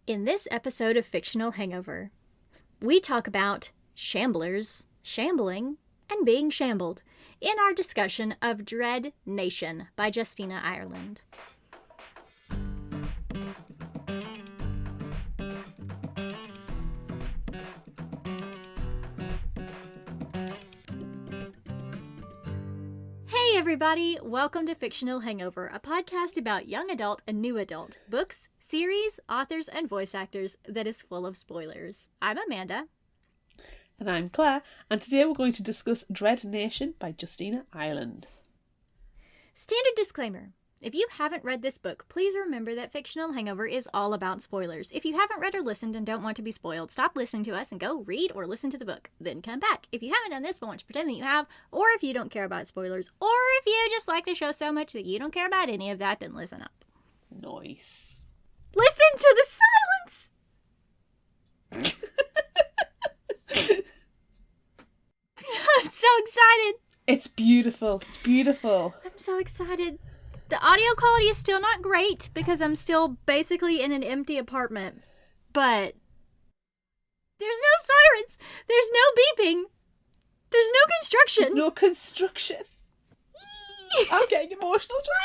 In this episode of Fictional Hangover, we talk about shamblers, shambling, and being shambled in our discussion of Dread Nation by Justina Ireland. Hey everybody, welcome to Fictional Hangover, a podcast about young adult and new adult books, series, authors, and voice actors that is full of spoilers. I'm Amanda. And I'm Claire, and today we're going to discuss Dread Nation by Justina Ireland. Standard disclaimer. If you haven't read this book, please remember that Fictional Hangover is all about spoilers. If you haven't read or listened and don't want to be spoiled, stop listening to us and go read or listen to the book. Then come back. If you haven't done this but want to pretend that you have, or if you don't care about spoilers, or if you just like the show so much that you don't care about any of that, then listen up. Nice. Listen to the silence! I'm so excited. It's beautiful. It's beautiful. I'm so excited. The audio quality is still not great because I'm still basically in an empty apartment. But there's no sirens. There's no beeping. There's no construction. There's no construction. I'm getting emotional just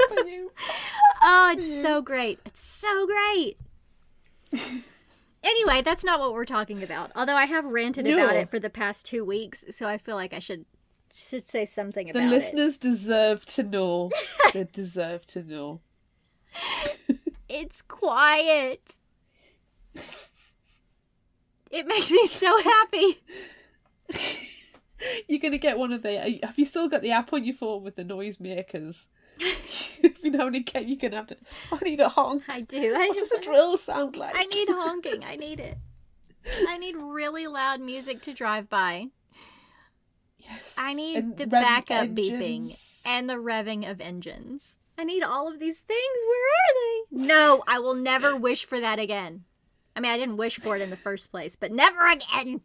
talking for you. Oh, it's so great. It's so great. Anyway, that's not what we're talking about. Although I have ranted about it for the past 2 weeks, so I feel like I should say something about it. The listeners deserve to know. They deserve to know. It's quiet. It makes me so happy. You're going to get one of the... Have you still got the app on your phone with the noisemakers? Every now and again you're going to have to... I need a honk. I do. What does a drill sound like? I need honking. I need it. I need really loud music to drive by. Yes. I need and the revving backup engines. beeping and the revving of engines. I need all of these things. Where are they? No, I will never wish for that again. I mean, I didn't wish for it in the first place, but never again.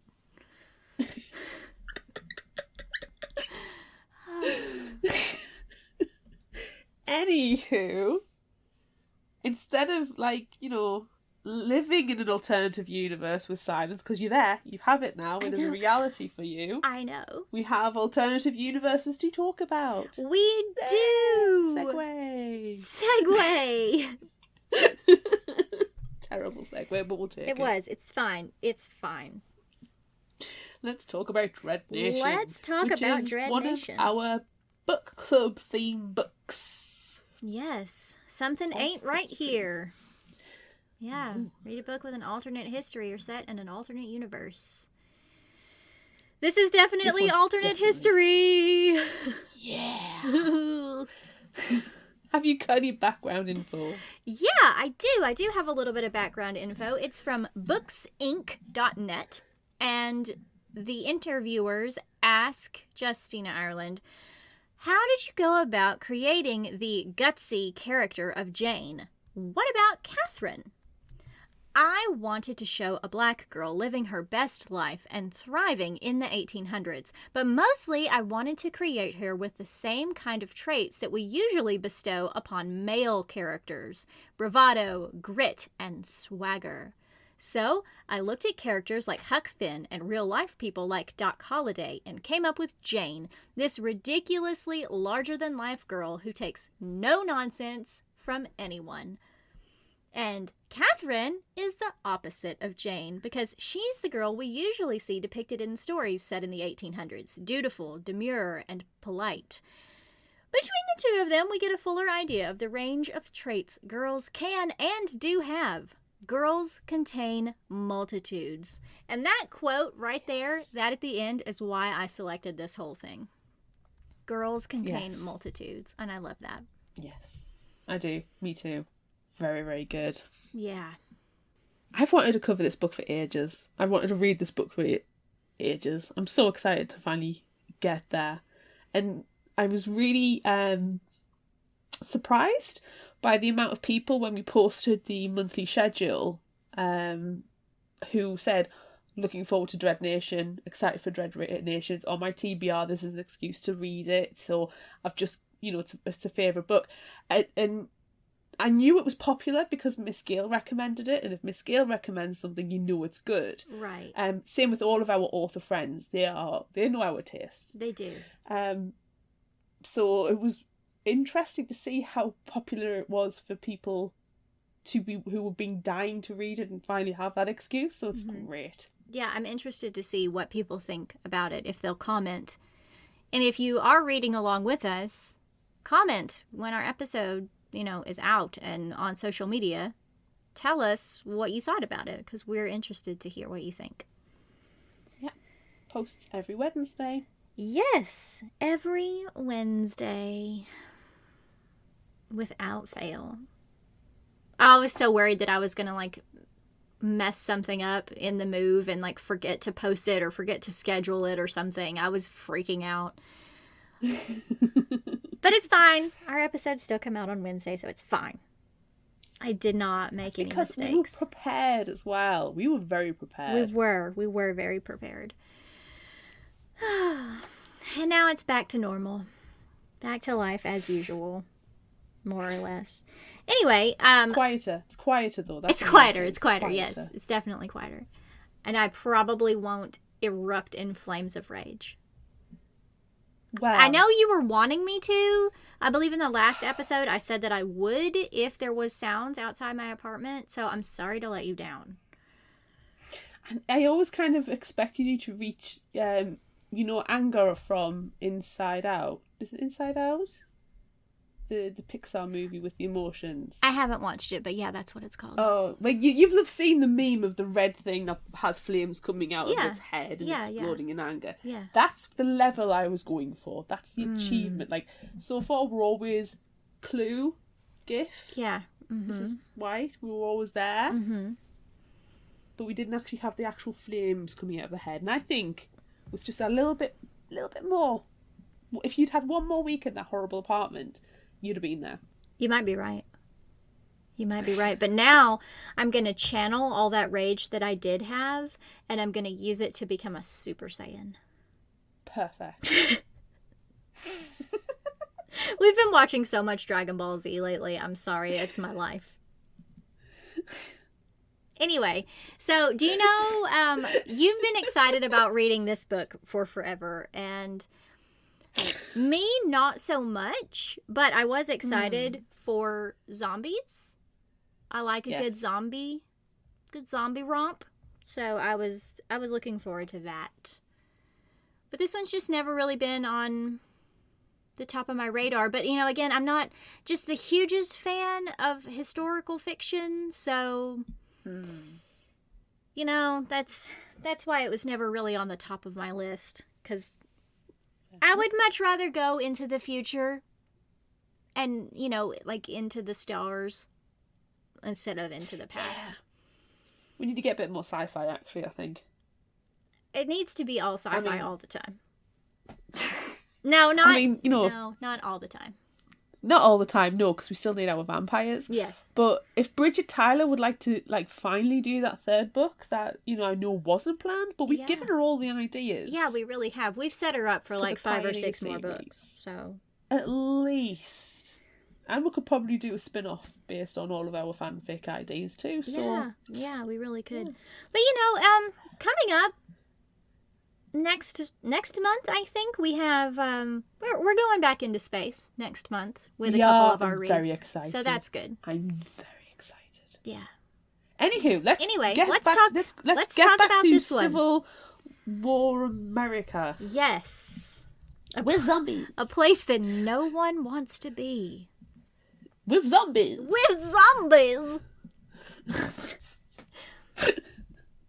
Anywho, instead of, living in an alternative universe with silence, because you're there, you have it now, it is a reality for you. I know. We have alternative universes to talk about. We do. Segway. Segway. Terrible segue, but we'll take it. It was. It's fine. It's fine. Let's talk about Dread Nation. Let's talk which about is Dread one Nation. of our book club theme books. Yes. Something ain't right here. Yeah. Read a book with an alternate history or set in an alternate universe. This is definitely alternate history. Yeah. Have you got any background info? Yeah, I do. I do have a little bit of background info. It's from booksinc.net, and the interviewers ask Justina Ireland, how did you go about creating the gutsy character of Jane? What about Catherine? I wanted to show a black girl living her best life and thriving in the 1800s, but mostly I wanted to create her with the same kind of traits that we usually bestow upon male characters: bravado, grit, and swagger. So I looked at characters like Huck Finn and real-life people like Doc Holliday and came up with Jane, this ridiculously larger-than-life girl who takes no nonsense from anyone. And Catherine is the opposite of Jane, because she's the girl we usually see depicted in stories set in the 1800s, dutiful, demure, and polite. Between the two of them, we get a fuller idea of the range of traits girls can and do have. Girls contain multitudes. And that quote right there, that at the end, is why I selected this whole thing. Girls contain multitudes, and I love that. Yes, I do. Me too. Very, very good. Yeah. I've wanted to cover this book for ages. I've wanted to read this book for ages. I'm so excited to finally get there. And I was really surprised by the amount of people when we posted the monthly schedule who said, looking forward to Dread Nation, excited for Dread Nation. It's on my TBR. This is an excuse to read it. So I've just, it's a favourite book. And I knew it was popular because Miss Gale recommended it, and if Miss Gale recommends something, you know it's good. Right. Same with all of our author friends. They know our tastes. They do. So it was interesting to see how popular it was for people who were being dying to read it and finally have that excuse. So it's great. Yeah, I'm interested to see what people think about it, if they'll comment. And if you are reading along with us, comment when our episode, is out and on social media. Tell us what you thought about it, because we're interested to hear what you think. Yeah. Posts every Wednesday. Yes, every Wednesday. Without fail. I was so worried that I was going to, mess something up in the move and, forget to post it or forget to schedule it or something. I was freaking out. But it's fine. Our episodes still come out on Wednesday, so it's fine. I did not make any mistakes. Because we were prepared as well. We were very prepared. We were very prepared. And now it's back to normal. Back to life as usual. More or less. Anyway, it's quieter. It's quieter though. It's quieter. It's quieter. Yes, it's definitely quieter. And I probably won't erupt in flames of rage. Well, I know you were wanting me to. I believe in the last episode I said that I would if there was sounds outside my apartment. So I'm sorry to let you down. And I always kind of expected you to reach, anger from Inside Out. Is it Inside Out? The Pixar movie with the emotions. I haven't watched it, but yeah, that's what it's called. Oh, you've seen the meme of the red thing that has flames coming out of its head and exploding in anger. Yeah. That's the level I was going for. That's the achievement. So far we're always Clue, GIF. Yeah. This is white. We were always there. But we didn't actually have the actual flames coming out of the head. And I think with just a little bit more, if you'd had one more week in that horrible apartment, you'd have been there. You might be right. But now I'm going to channel all that rage that I did have, and I'm going to use it to become a Super Saiyan. Perfect. We've been watching so much Dragon Ball Z lately. I'm sorry. It's my life. Anyway, so do you know, you've been excited about reading this book for forever, and me, not so much, but I was excited for zombies. I like a good zombie romp. So I was looking forward to that. But this one's just never really been on the top of my radar. But, again, I'm not just the hugest fan of historical fiction. So, that's why it was never really on the top of my list. Because I would much rather go into the future and, into the stars instead of into the past. Yeah. We need to get a bit more sci-fi, actually, I think. It needs to be all sci-fi all the time. No, not all the time. Not all the time, no, because we still need our vampires. Yes. But if Bridget Tyler would like to, finally do that third book that, I know wasn't planned, but we've given her all the ideas. Yeah, we really have. We've set her up for 5 or 6 more books, so. At least. And we could probably do a spin-off based on all of our fanfic ideas too, so. Yeah, we really could. Yeah. But, coming up, next month, I think we have we're going back into space next month with a couple of our reads. Very excited. So that's good. I'm very excited. Yeah. Anywho, let's talk back about to this one. Civil War America. Yes. With zombies. A place that no one wants to be. With zombies.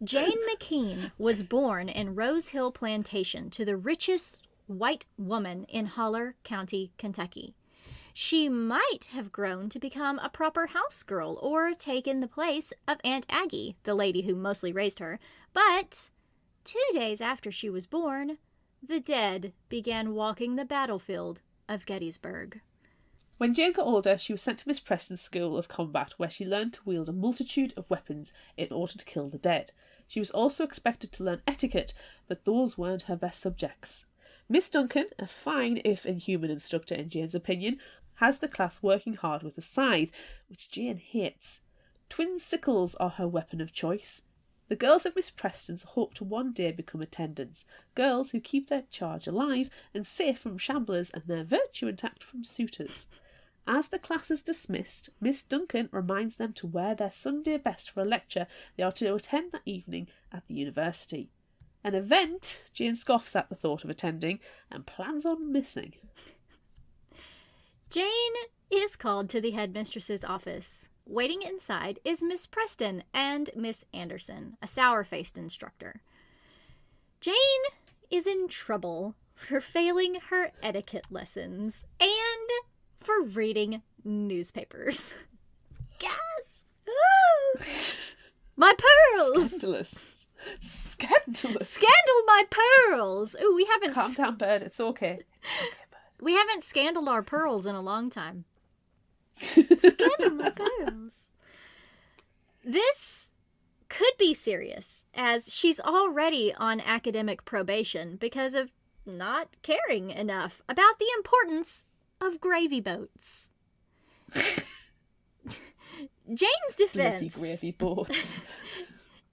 Jane McKean was born in Rose Hill Plantation to the richest white woman in Holler County, Kentucky. She might have grown to become a proper house girl or taken the place of Aunt Aggie, the lady who mostly raised her, but 2 days after she was born, the dead began walking the battlefield of Gettysburg. When Jane got older, she was sent to Miss Preston's School of Combat, where she learned to wield a multitude of weapons in order to kill the dead. She was also expected to learn etiquette, but those weren't her best subjects. Miss Duncan, a fine if inhuman instructor in Jane's opinion, has the class working hard with a scythe, which Jane hates. Twin sickles are her weapon of choice. The girls of Miss Preston's hope to one day become attendants, girls who keep their charge alive and safe from shamblers and their virtue intact from suitors. As the class is dismissed, Miss Duncan reminds them to wear their Sunday best for a lecture they are to attend that evening at the university. An event Jane scoffs at the thought of attending and plans on missing. Jane is called to the headmistress's office. Waiting inside is Miss Preston and Miss Anderson, a sour-faced instructor. Jane is in trouble for failing her etiquette lessons and for reading newspapers. Gasp! My pearls! Scandalous. Scandalous. Scandal my pearls! Ooh, we haven't... Calm down, bird. It's okay. It's okay, bird. We haven't scandaled our pearls in a long time. Scandal my pearls. This could be serious, as she's already on academic probation because of not caring enough about the importance of gravy boats. Jane's defense... Bloody gravy boats.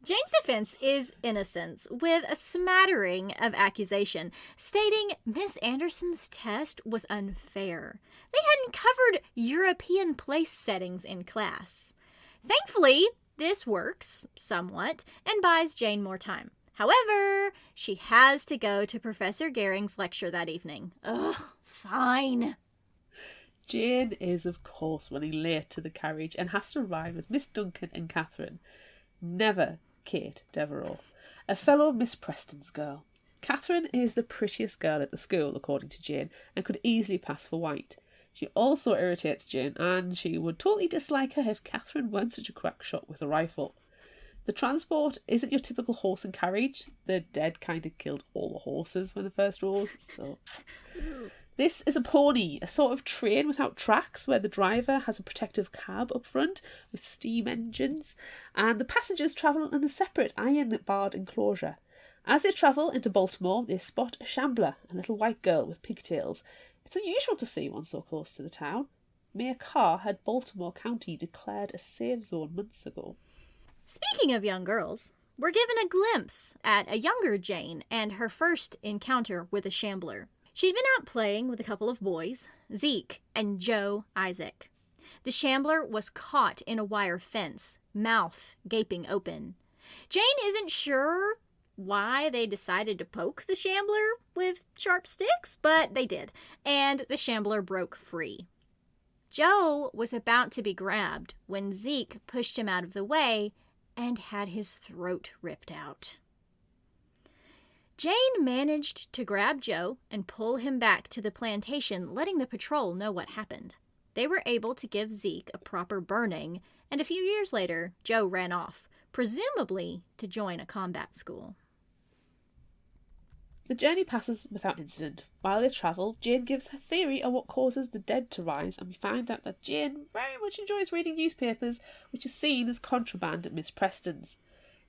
Jane's defense is innocence, with a smattering of accusation, stating Miss Anderson's test was unfair. They hadn't covered European place settings in class. Thankfully, this works somewhat and buys Jane more time. However, she has to go to Professor Garing's lecture that evening. Ugh, fine. Jane is, of course, running late to the carriage and has to ride with Miss Duncan and Catherine. Never Kate Devereux, a fellow Miss Preston's girl. Catherine is the prettiest girl at the school, according to Jane, and could easily pass for white. She also irritates Jane, and she would totally dislike her if Catherine weren't such a crack shot with a rifle. The transport isn't your typical horse and carriage. The dead kind of killed all the horses when the first rose, so... This is a pony, a sort of train without tracks where the driver has a protective cab up front with steam engines, and the passengers travel in a separate iron-barred enclosure. As they travel into Baltimore, they spot a shambler, a little white girl with pigtails. It's unusual to see one so close to the town. Mayor Carr had Baltimore County declared a safe zone months ago. Speaking of young girls, we're given a glimpse at a younger Jane and her first encounter with a shambler. She'd been out playing with a couple of boys, Zeke and Joe Isaac. The shambler was caught in a wire fence, mouth gaping open. Jane isn't sure why they decided to poke the shambler with sharp sticks, but they did, and the shambler broke free. Joe was about to be grabbed when Zeke pushed him out of the way and had his throat ripped out. Jane managed to grab Joe and pull him back to the plantation, letting the patrol know what happened. They were able to give Zeke a proper burning, and a few years later, Joe ran off, presumably to join a combat school. The journey passes without incident. While they travel, Jane gives her theory on what causes the dead to rise, and we find out that Jane very much enjoys reading newspapers, which is seen as contraband at Miss Preston's.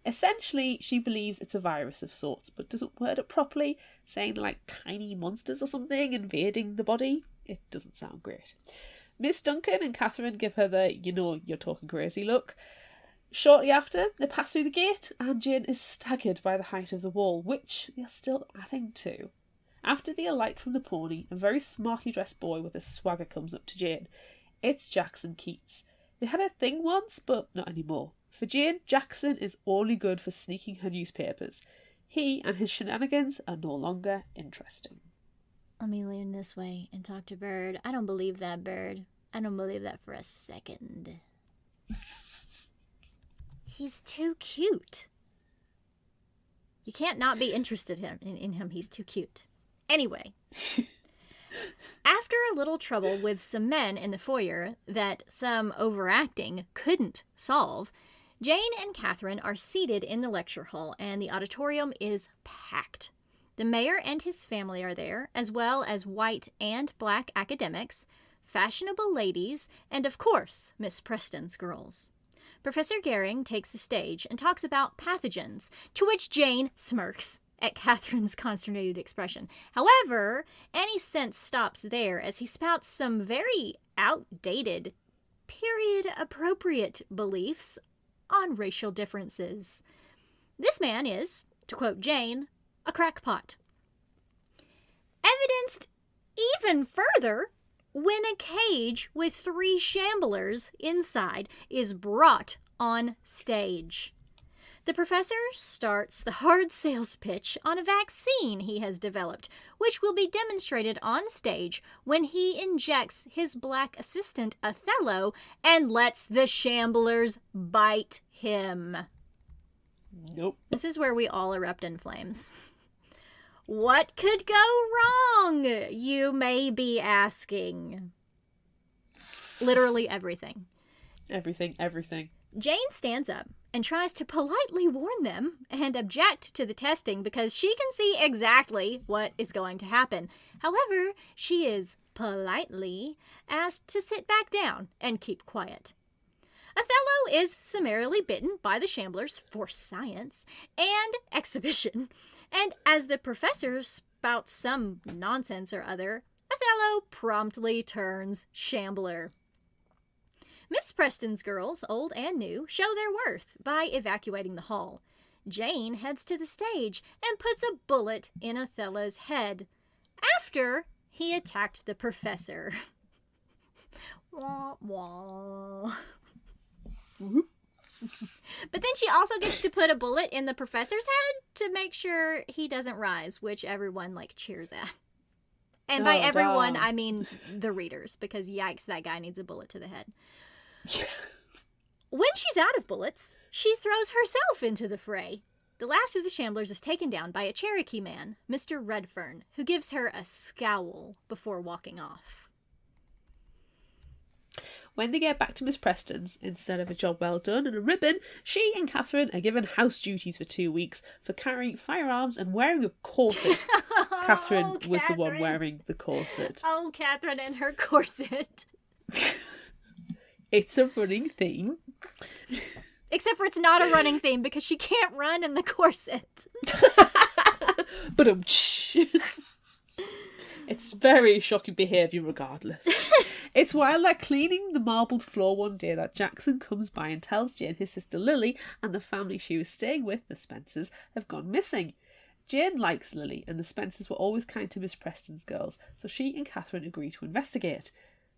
Essentially, she believes it's a virus of sorts, but doesn't word it properly, saying like tiny monsters or something invading the body. It doesn't sound great. Miss Duncan and Catherine give her the, you're talking crazy look. Shortly after, they pass through the gate, and Jane is staggered by the height of the wall, which they are still adding to. After they alight from the pony, a very smartly dressed boy with a swagger comes up to Jane. It's Jackson Keats. They had a thing once, but not anymore. For Jane, Jackson is only good for sneaking her newspapers. He and his shenanigans are no longer interesting. Let me lean this way and talk to Bird. I don't believe that, Bird. I don't believe that for a second. He's too cute. You can't not be interested in him. He's too cute. Anyway. After a little trouble with some men in the foyer that some overacting couldn't solve, Jane and Catherine are seated in the lecture hall, and the auditorium is packed. The mayor and his family are there, as well as white and black academics, fashionable ladies, and of course, Miss Preston's girls. Professor Garing takes the stage and talks about pathogens, to which Jane smirks at Catherine's consternated expression. However, any sense stops there as he spouts some very outdated, period-appropriate beliefs on racial differences. This man is, to quote Jane, a crackpot. Evidenced even further when a cage with 3 shamblers inside is brought on stage. The professor starts the hard sales pitch on a vaccine he has developed, which will be demonstrated on stage when he injects his black assistant Othello and lets the shamblers bite him. Nope. This is where we all erupt in flames. What could go wrong, you may be asking? Literally everything. Everything. Jane stands up and tries to politely warn them and object to the testing because she can see exactly what is going to happen. However, she is politely asked to sit back down and keep quiet. Othello is summarily bitten by the shamblers for science and exhibition, and as the professor spouts some nonsense or other, Othello promptly turns shambler. Miss Preston's girls, old and new, show their worth by evacuating the hall. Jane heads to the stage and puts a bullet in Othello's head after he attacked the professor. Wah, wah. But then she also gets to put a bullet in the professor's head to make sure he doesn't rise, which everyone, cheers at. And by everyone, I mean the readers, because yikes, that guy needs a bullet to the head. When she's out of bullets, she throws herself into the fray. The last of the shamblers is taken down by a Cherokee man, Mr. Redfern, who gives her a scowl before walking off. When they get back to Miss Preston's, instead of a job well done and a ribbon, she and Catherine are given house duties for 2 weeks for carrying firearms and wearing a corset. Catherine was the one wearing the corset. Oh, Catherine and her corset. It's a running theme. Except for it's not a running theme because she can't run in the corset. But it's very shocking behaviour regardless. It's while they're cleaning the marbled floor one day that Jackson comes by and tells Jane his sister Lily and the family she was staying with, the Spencers, have gone missing. Jane likes Lily, and the Spencers were always kind to Miss Preston's girls, so she and Catherine agree to investigate.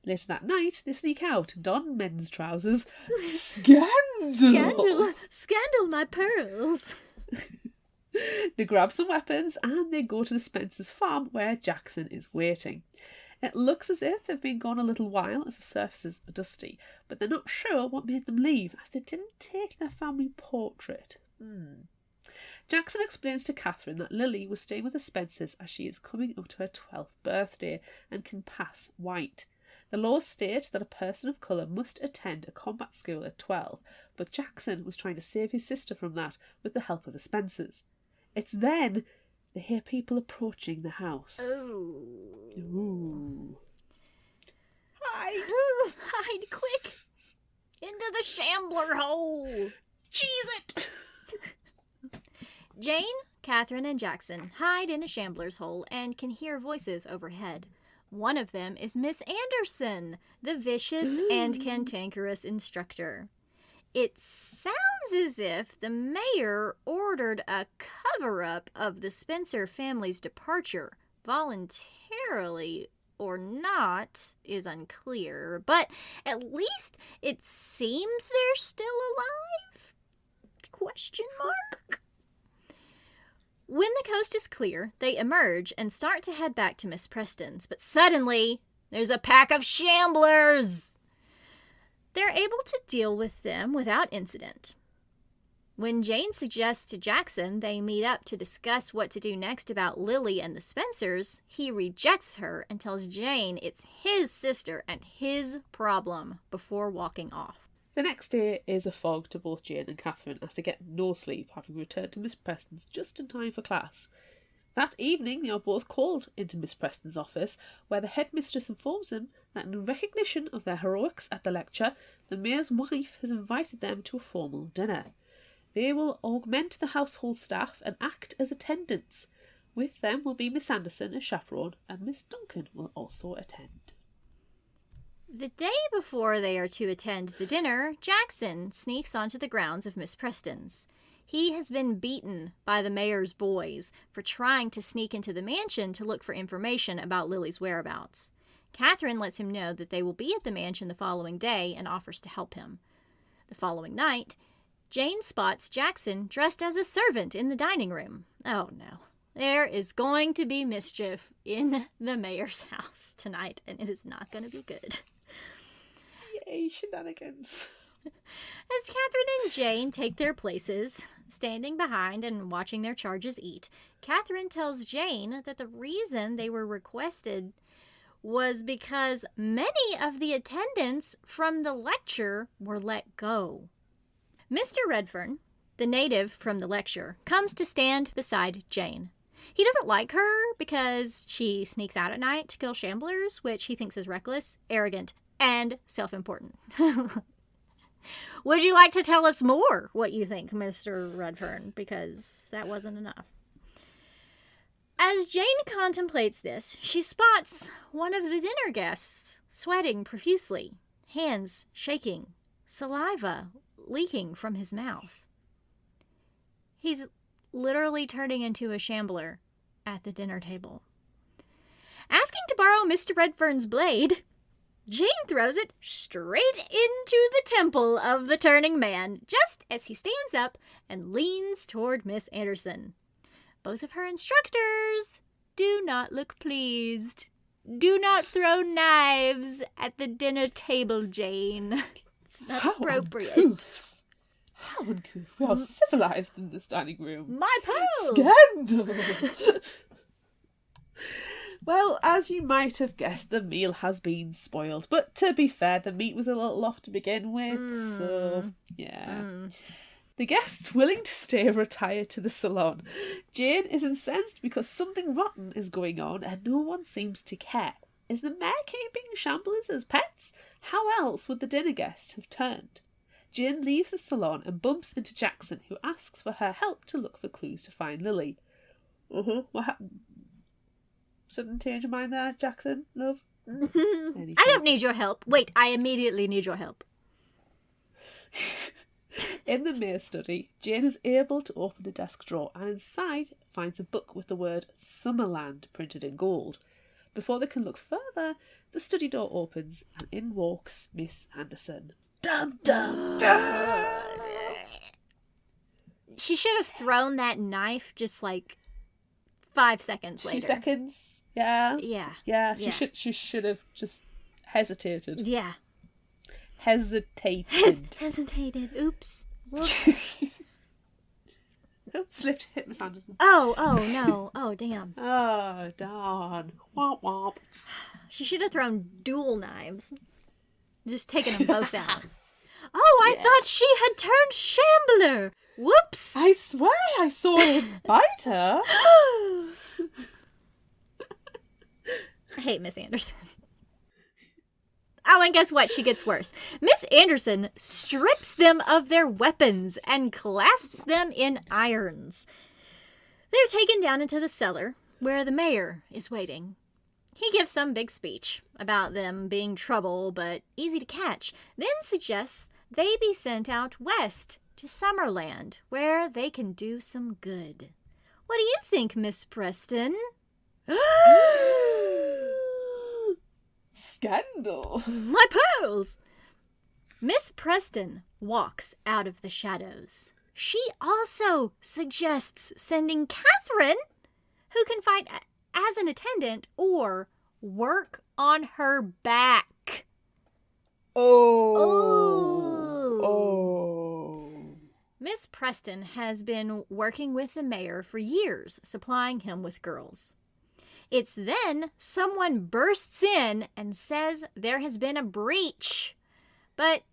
Later that night, they sneak out, don men's trousers. Scandal! Scandal, my pearls! They grab some weapons and they go to the Spencers' farm where Jackson is waiting. It looks as if they've been gone a little while as the surfaces are dusty, but they're not sure what made them leave as they didn't take their family portrait. Jackson explains to Catherine that Lily was staying with the Spencers as she is coming up to her 12th birthday and can pass white. The laws state that a person of colour must attend a combat school at 12, but Jackson was trying to save his sister from that with the help of the Spencers. It's then they hear people approaching the house. Ooh. Hide quick! Into the shambler hole! Cheese it! Jane, Catherine, and Jackson hide in a shambler's hole and can hear voices overhead. One of them is Miss Anderson, the vicious and cantankerous instructor. It sounds as if the mayor ordered a cover-up of the Spencer family's departure, voluntarily or not is unclear, but at least it seems they're still alive? Question mark? When the coast is clear, they emerge and start to head back to Miss Preston's, but suddenly there's a pack of shamblers! They're able to deal with them without incident. When Jane suggests to Jackson they meet up to discuss what to do next about Lily and the Spencers, he rejects her and tells Jane it's his sister and his problem before walking off. The next day is a fog to both Jane and Catherine as they get no sleep, having returned to Miss Preston's just in time for class. That evening they are both called into Miss Preston's office, where the headmistress informs them that in recognition of their heroics at the lecture, the mayor's wife has invited them to a formal dinner. They will augment the household staff and act as attendants. With them will be Miss Anderson as chaperone, and Miss Duncan will also attend. The day before they are to attend the dinner, Jackson sneaks onto the grounds of Miss Preston's. He has been beaten by the mayor's boys for trying to sneak into the mansion to look for information about Lily's whereabouts. Catherine lets him know that they will be at the mansion the following day and offers to help him. The following night, Jane spots Jackson dressed as a servant in the dining room. Oh no. There is going to be mischief in the mayor's house tonight, and it is not going to be good. Yay, shenanigans. As Catherine and Jane take their places, standing behind and watching their charges eat, Catherine tells Jane that the reason they were requested was because many of the attendants from the lecture were let go. Mr. Redfern, the native from the lecture, comes to stand beside Jane. He doesn't like her because she sneaks out at night to kill shamblers, which he thinks is reckless, arrogant, and self-important. Would you like to tell us more what you think, Mr. Redfern? Because that wasn't enough. As Jane contemplates this, she spots one of the dinner guests sweating profusely, hands shaking, saliva leaking from his mouth. He's literally turning into a shambler at the dinner table. Asking to borrow Mr. Redfern's blade, Jane throws it straight into the temple of the turning man, just as he stands up and leans toward Miss Anderson. Both of her instructors do not look pleased. Do not throw knives at the dinner table, Jane. It's not appropriate. Uncouth. How uncouth. We are civilized in this dining room. My pearls! Scandal! Well, as you might have guessed, the meal has been spoiled. But to be fair, the meat was a little off to begin with, so yeah. The guests willing to stay retire to the salon. Jane is incensed because something rotten is going on and no one seems to care. Is the mayor keeping shamblers as pets? How else would the dinner guests have turned? Jane leaves the salon and bumps into Jackson, who asks for her help to look for clues to find Lily. What happened? Sudden change of mind there, Jackson, love? I don't need your help. Wait, I immediately need your help. In the mayor study, Jane is able to open a desk drawer and inside finds a book with the word Summerland printed in gold. Before they can look further, the study door opens and in walks Miss Anderson. Dum dum dum! She should have thrown that knife just like 5 seconds later. 2 seconds. Yeah. Yeah. She should have just hesitated. Yeah. Hesitated. Oops. Slipped, hit Miss Anderson. Oh no. Oh, damn. Oh, darn. Womp womp. She should have thrown dual knives. Just taken them both out. Oh, I thought she had turned shambler. Whoops. I swear I saw him bite her. I hate Miss Anderson. Oh, and guess what? She gets worse. Miss Anderson strips them of their weapons and clasps them in irons. They're taken down into the cellar, where the mayor is waiting. He gives some big speech about them being trouble, but easy to catch, then suggests they be sent out west to Summerland, where they can do some good. What do you think, Miss Preston? Scandal. My pearls! Miss Preston walks out of the shadows. She also suggests sending Catherine, who can fight as an attendant, or work on her back. Oh. Miss Preston has been working with the mayor for years, supplying him with girls. It's then someone bursts in and says there has been a breach. But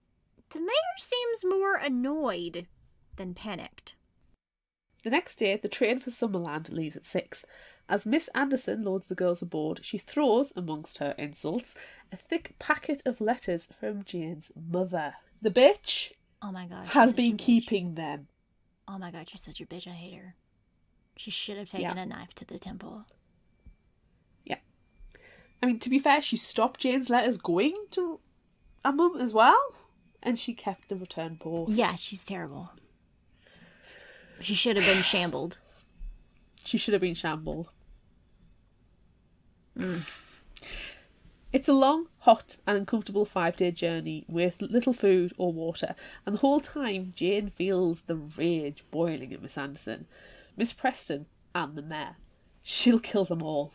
the mayor seems more annoyed than panicked. The next day, the train for Summerland leaves at 6. As Miss Anderson loads the girls aboard, she throws, amongst her insults, a thick packet of letters from Jane's mother. The bitch Oh my gosh. has been keeping them. oh my god, she's such a bitch, I hate her. She should have taken a knife to the temple. Yeah. I mean, to be fair, she stopped Jane's letters going to her mum as well, and she kept the return post. Yeah, she's terrible. She should have been shambled. She should have been shambled. It's a long, hot and uncomfortable 5-day journey with little food or water, and the whole time Jane feels the rage boiling in Miss Anderson, Miss Preston and the mayor. She'll kill them all.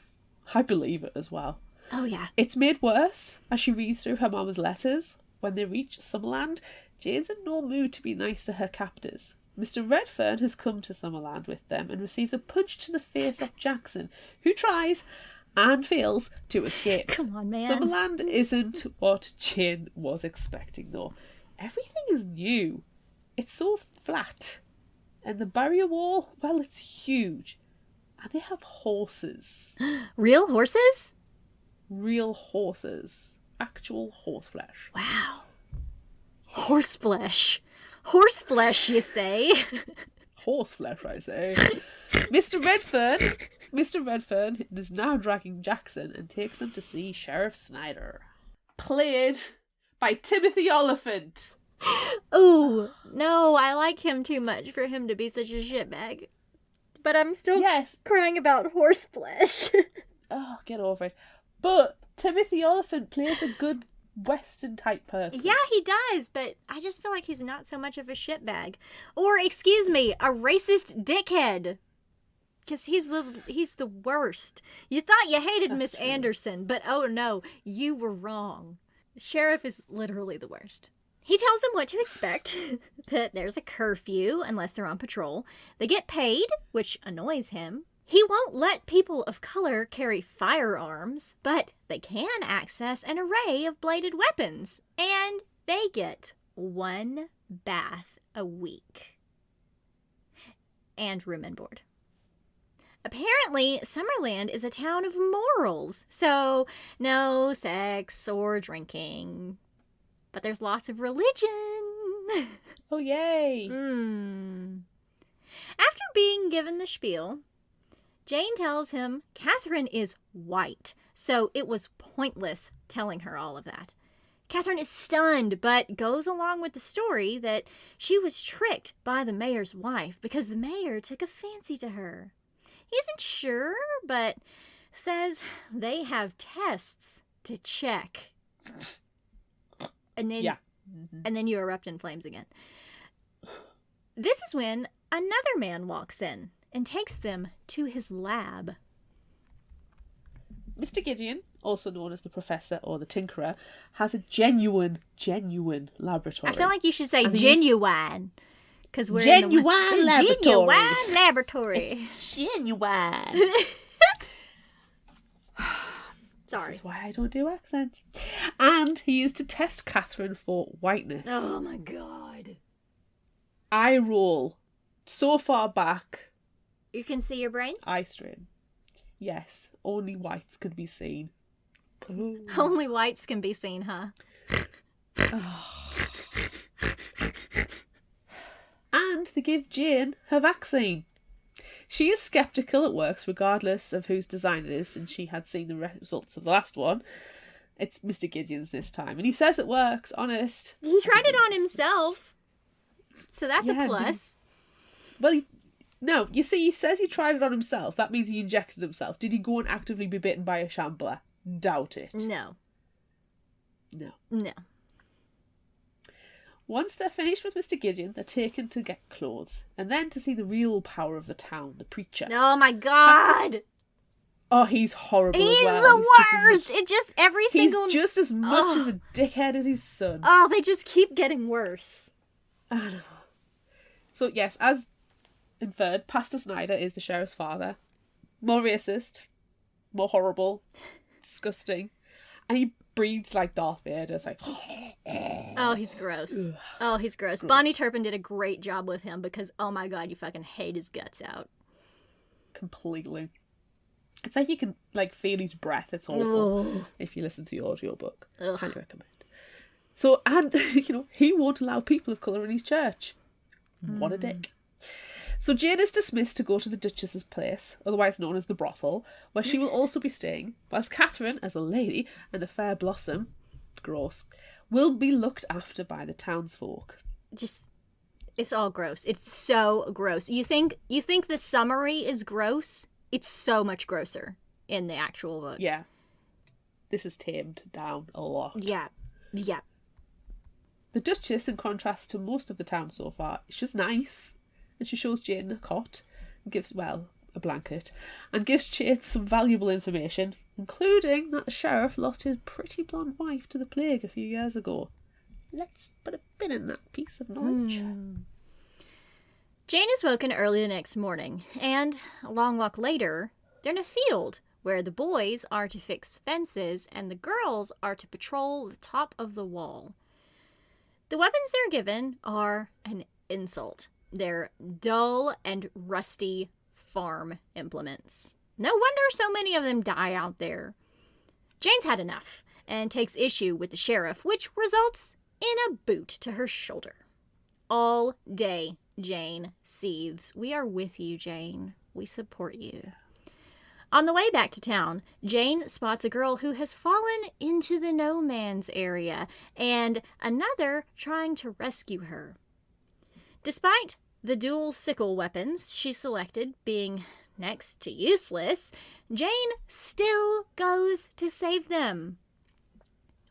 I believe it as well. Oh yeah. It's made worse as she reads through her mama's letters. When they reach Summerland, Jane's in no mood to be nice to her captors. Mr. Redfern has come to Summerland with them and receives a punch to the face of Jackson, who tries and fails to escape. Come on, man. Summerland isn't what Jane was expecting, though. Everything is new. It's so flat. And the barrier wall, well, it's huge. And they have horses. Real horses? Real horses. Actual horse flesh. Wow. Horse flesh. Horse flesh, you say? Horse flesh, I say. Mr. Redfern is now dragging Jackson and takes him to see Sheriff Snyder. Played by Timothy Oliphant. Ooh, no, I like him too much for him to be such a shitbag. But I'm still crying about horse flesh. Oh, get over it. But Timothy Oliphant plays a good Western type person. Yeah, he does, but I just feel like he's not so much of a shitbag. Or, excuse me, a racist dickhead. Because he's the worst. You thought you hated Miss Anderson, but oh no, you were wrong. The sheriff is literally the worst. He tells them what to expect, that there's a curfew unless they're on patrol. They get paid, which annoys him. He won't let people of color carry firearms, but they can access an array of bladed weapons. And they get 1 bath a week. And room and board. Apparently, Summerland is a town of morals, so no sex or drinking. But there's lots of religion. Oh, yay. After being given the spiel, Jane tells him Catherine is white, so it was pointless telling her all of that. Catherine is stunned, but goes along with the story that she was tricked by the mayor's wife because the mayor took a fancy to her. He isn't sure, but says they have tests to check. And then you erupt in flames again. This is when another man walks in and takes them to his lab. Mr. Gideon, also known as the Professor or the Tinkerer, has a genuine laboratory. I feel like you should say genuine. Because we're genuine in laboratory. Genuine laboratory. It's genuine. Sorry. This is why I don't do accents. And he used to test Catherine for whiteness. Oh my god. Eye roll. So far back. You can see your brain? Eye strain. Yes, only whites could be seen. Only whites can be seen, huh? And they give Jane her vaccine. She is sceptical it works regardless of whose design it is, since she had seen the results of the last one. It's Mr. Gideon's this time, and he says it works, honest. He tried it on himself, so that's a plus. No, you see, he says he tried it on himself. That means he injected himself. Did he go and actively be bitten by a shambler? Doubt it. No. No. Once they're finished with Mr. Gideon, they're taken to get clothes, and then to see the real power of the town, the preacher. Oh my god! Oh, he's horrible as well. He's the worst! He's just as much of a dickhead as his son. Oh, they just keep getting worse. I don't know. So, yes, as inferred, Pastor Snyder is the sheriff's father. More racist, more horrible, disgusting. And he breathes like Darth Vader. It's like... Oh, he's gross. Oh, he's gross. Bonnie Turpin did a great job with him because, oh my god, you fucking hate his guts out. Completely. It's like you can feel his breath. It's awful. If you listen to the audiobook. Ugh. Highly recommend. So, and, he won't allow people of colour in his church. What a dick. So Jane is dismissed to go to the Duchess's place, otherwise known as the brothel, where she will also be staying, whilst Catherine, as a lady and a fair blossom, gross, will be looked after by the townsfolk. Just, it's all gross. It's so gross. You think the summary is gross? It's so much grosser in the actual book. Yeah. This is tamed down a lot. Yeah. Yeah. The Duchess, in contrast to most of the town so far, is just nice. And she shows Jane a cot, and gives, well, a blanket, and gives Jane some valuable information, including that the sheriff lost his pretty blonde wife to the plague a few years ago. Let's put a pin in that piece of knowledge. Jane is woken early the next morning, and a long walk later, they're in a field where the boys are to fix fences and the girls are to patrol the top of the wall. The weapons they're given are an insult. They're dull and rusty farm implements. No wonder so many of them die out there. Jane's had enough and takes issue with the sheriff, which results in a boot to her shoulder. All day, Jane seethes. We are with you, Jane. We support you. On the way back to town, Jane spots a girl who has fallen into the no man's area and another trying to rescue her. Despite the dual sickle weapons she selected being next to useless, Jane still goes to save them.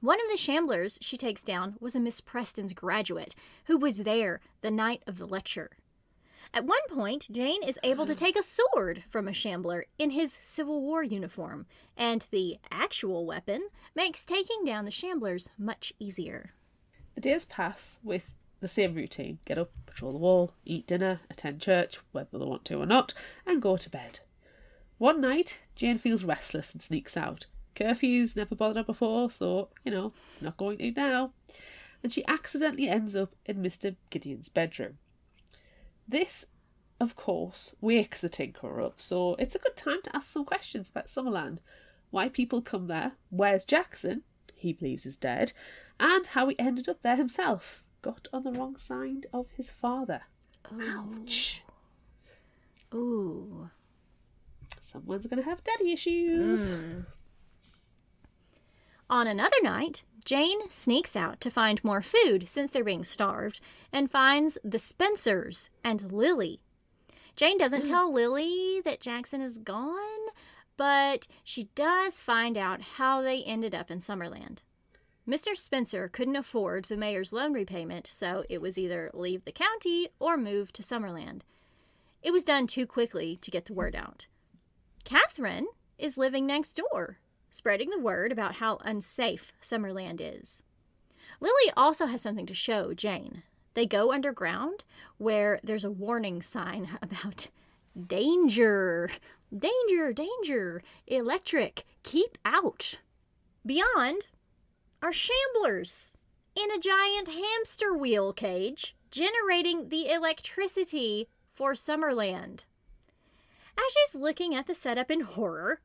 One of the shamblers she takes down was a Miss Preston's graduate who was there the night of the lecture. At one point, Jane is able to take a sword from a shambler in his Civil War uniform, and the actual weapon makes taking down the shamblers much easier. The days pass with the same routine. Get up, patrol the wall, eat dinner, attend church, whether they want to or not, and go to bed. One night, Jane feels restless and sneaks out. Curfews never bothered her before, so, not going to now. And she accidentally ends up in Mr. Gideon's bedroom. This, of course, wakes the Tinkerer up, so it's a good time to ask some questions about Summerland. Why people come there, where's Jackson, he believes is dead, and how he ended up there himself. Got on the wrong side of his father. Ouch. Ooh. Someone's going to have daddy issues. On another night, Jane sneaks out to find more food since they're being starved and finds the Spencers and Lily. Jane doesn't tell Lily that Jackson is gone, but she does find out how they ended up in Summerland. Mr. Spencer couldn't afford the mayor's loan repayment, so it was either leave the county or move to Summerland. It was done too quickly to get the word out. Catherine is living next door, spreading the word about how unsafe Summerland is. Lily also has something to show Jane. They go underground, where there's a warning sign about danger, danger, danger, electric, keep out. Beyond are shamblers in a giant hamster wheel cage, generating the electricity for Summerland. As she's looking at the setup in horror,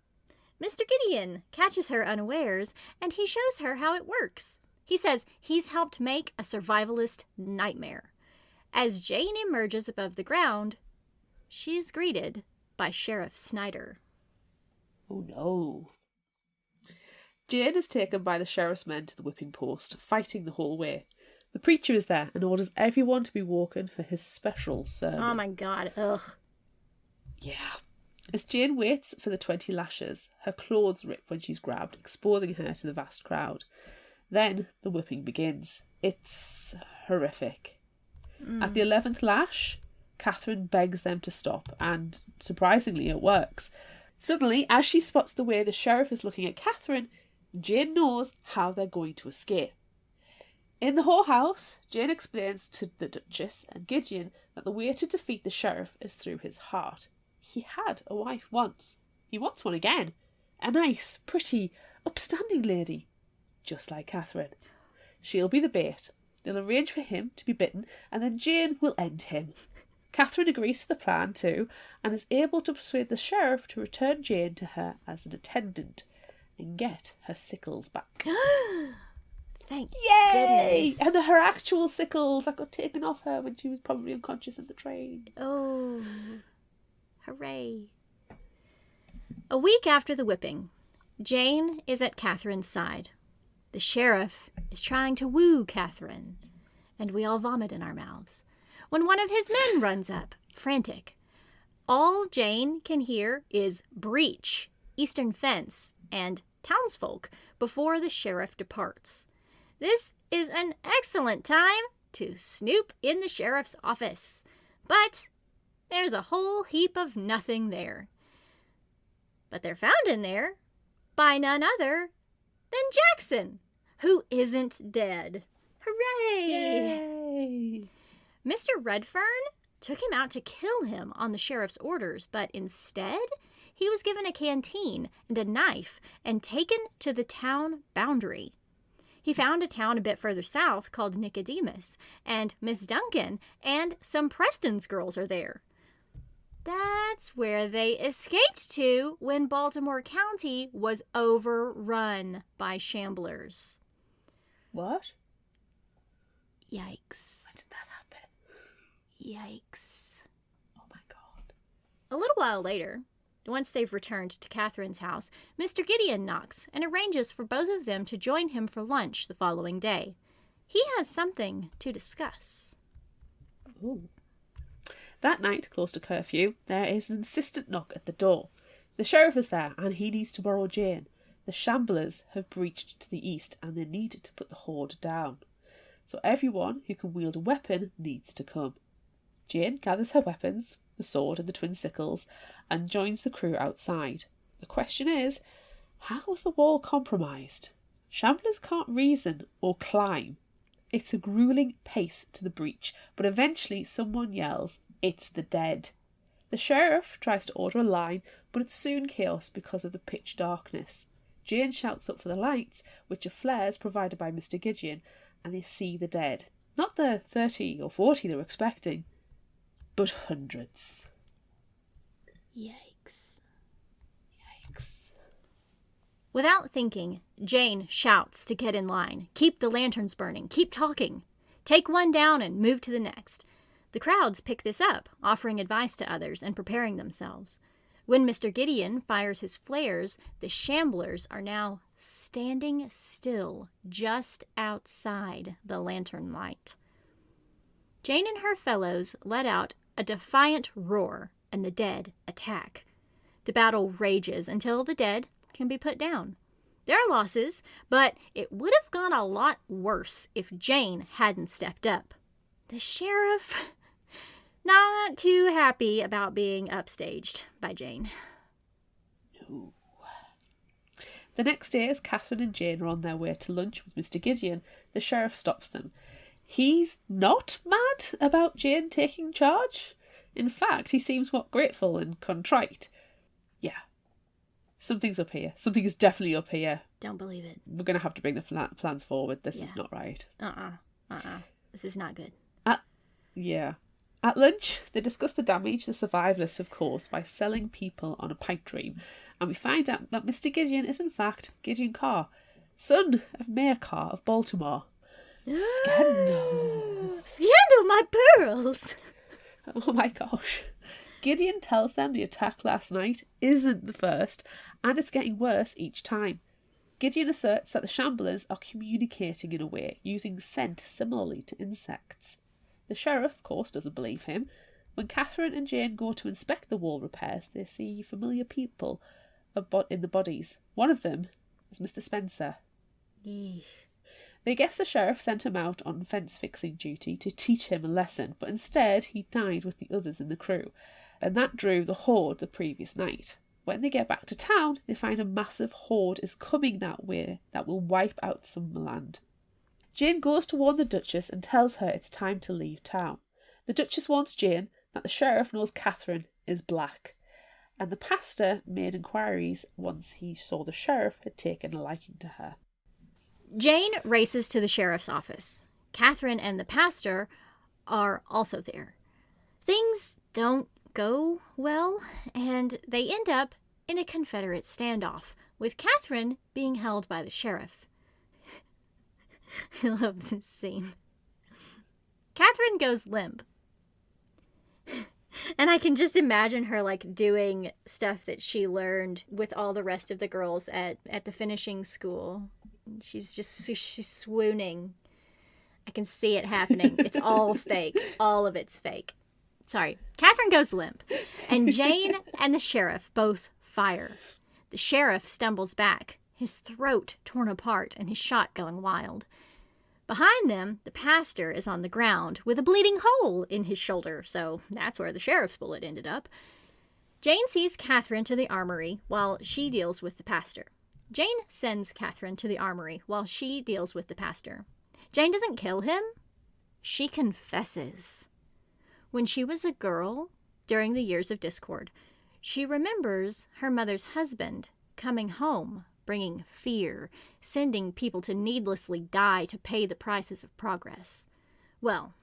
Mr. Gideon catches her unawares, and he shows her how it works. He says he's helped make a survivalist nightmare. As Jane emerges above the ground, she's greeted by Sheriff Snyder. Oh no. Jane is taken by the sheriff's men to the whipping post, fighting the whole way. The preacher is there and orders everyone to be woken for his special sermon. Oh my god, ugh. Yeah. As Jane waits for the 20 lashes, her clothes rip when she's grabbed, exposing her to the vast crowd. Then the whipping begins. It's horrific. At the 11th lash, Catherine begs them to stop, and surprisingly it works. Suddenly, as she spots the way the sheriff is looking at Catherine, Jane knows how they're going to escape. In the whorehouse, Jane explains to the Duchess and Gideon that the way to defeat the sheriff is through his heart. He had a wife once. He wants one again. A nice, pretty, upstanding lady. Just like Catherine. She'll be the bait. They'll arrange for him to be bitten, and then Jane will end him. Catherine agrees to the plan too, and is able to persuade the sheriff to return Jane to her as an attendant and get her sickles back. Thank Yay! goodness. And her actual sickles that got taken off her when she was probably unconscious in the train. Oh, hooray. A week after the whipping, Jane is at Catherine's side. The sheriff is trying to woo Catherine, and we all vomit in our mouths, when one of his men runs up, frantic. All Jane can hear is breach, eastern fence, and townsfolk before the sheriff departs. This is an excellent time to snoop in the sheriff's office, but there's a whole heap of nothing there. But they're found in there by none other than Jackson, who isn't dead. Hooray! Yay! Mr. Redfern took him out to kill him on the sheriff's orders, but instead he was given a canteen and a knife and taken to the town boundary. He found a town a bit further south called Nicodemus, and Miss Duncan and some Preston's girls are there. That's where they escaped to when Baltimore County was overrun by shamblers. What? Yikes. When did that happen? Yikes. Oh my god. A little while later, once they've returned to Catherine's house, Mr. Gideon knocks and arranges for both of them to join him for lunch the following day. He has something to discuss. Ooh. That night, close to curfew, there is an insistent knock at the door. The sheriff is there, and he needs to borrow Jane. The shamblers have breached to the east, and they need to put the horde down. So everyone who can wield a weapon needs to come. Jane gathers her weapons, the sword and the twin sickles, and joins the crew outside. The question is, how was the wall compromised? Shamblers can't reason or climb. It's a grueling pace to the breach, but eventually someone yells, "It's the dead." The sheriff tries to order a line, but it's soon chaos because of the pitch darkness. Jane shouts up for the lights, which are flares provided by Mr. Gideon, and they see the dead. Not the 30 or 40 they were expecting, but hundreds. Yikes. Yikes. Without thinking, Jane shouts to get in line. Keep the lanterns burning. Keep talking. Take one down and move to the next. The crowds pick this up, offering advice to others and preparing themselves. When Mr. Gideon fires his flares, the shamblers are now standing still just outside the lantern light. Jane and her fellows let out a defiant roar, and the dead attack. The battle rages until the dead can be put down. There are losses, but it would have gone a lot worse if Jane hadn't stepped up. The sheriff, not too happy about being upstaged by Jane. No. The next day, as Catherine and Jane are on their way to lunch with Mr. Gideon, the sheriff stops them. He's not mad about Jane taking charge. In fact, he seems more grateful and contrite. Yeah. Something's up here. Something is definitely up here. Don't believe it. We're going to have to bring the plans forward. This is not right. This is not good. Yeah. At lunch, they discuss the damage the survivalists have caused by selling people on a pipe dream, and we find out that Mr. Gideon is in fact Gideon Carr, son of Mayor Carr of Baltimore. Scandal! Scandal, my pearls! Oh my gosh. Gideon tells them the attack last night isn't the first, and it's getting worse each time. Gideon asserts that the shamblers are communicating in a way, using scent similarly to insects. The sheriff, of course, doesn't believe him. When Catherine and Jane go to inspect the wall repairs, they see familiar people in the bodies. One of them is Mr. Spencer. Eesh. They guess the sheriff sent him out on fence-fixing duty to teach him a lesson, but instead he dined with the others in the crew, and that drew the horde the previous night. When they get back to town, they find a massive horde is coming that way that will wipe out Summerland. Jane goes to warn the Duchess and tells her it's time to leave town. The Duchess warns Jane that the sheriff knows Catherine is black, and the pastor made inquiries once he saw the sheriff had taken a liking to her. Jane races to the sheriff's office. Catherine and the pastor are also there. Things don't go well, and they end up in a Confederate standoff, with Catherine being held by the sheriff. I love this scene. Catherine goes limp. And I can just imagine her, like, doing stuff that she learned with all the rest of the girls at the finishing school. She's swooning. I can see it happening. It's all fake. All of it's fake. Sorry. Catherine goes limp. And Jane and the sheriff both fire. The sheriff stumbles back, his throat torn apart and his shot going wild. Behind them, the pastor is on the ground with a bleeding hole in his shoulder, so that's where the sheriff's bullet ended up. Jane sees Catherine to the armory while she deals with the pastor. Jane sends Catherine to the armory while she deals with the pastor. Jane doesn't kill him. She confesses. When she was a girl, during the years of discord, she remembers her mother's husband coming home, bringing fear, sending people to needlessly die to pay the prices of progress. Well,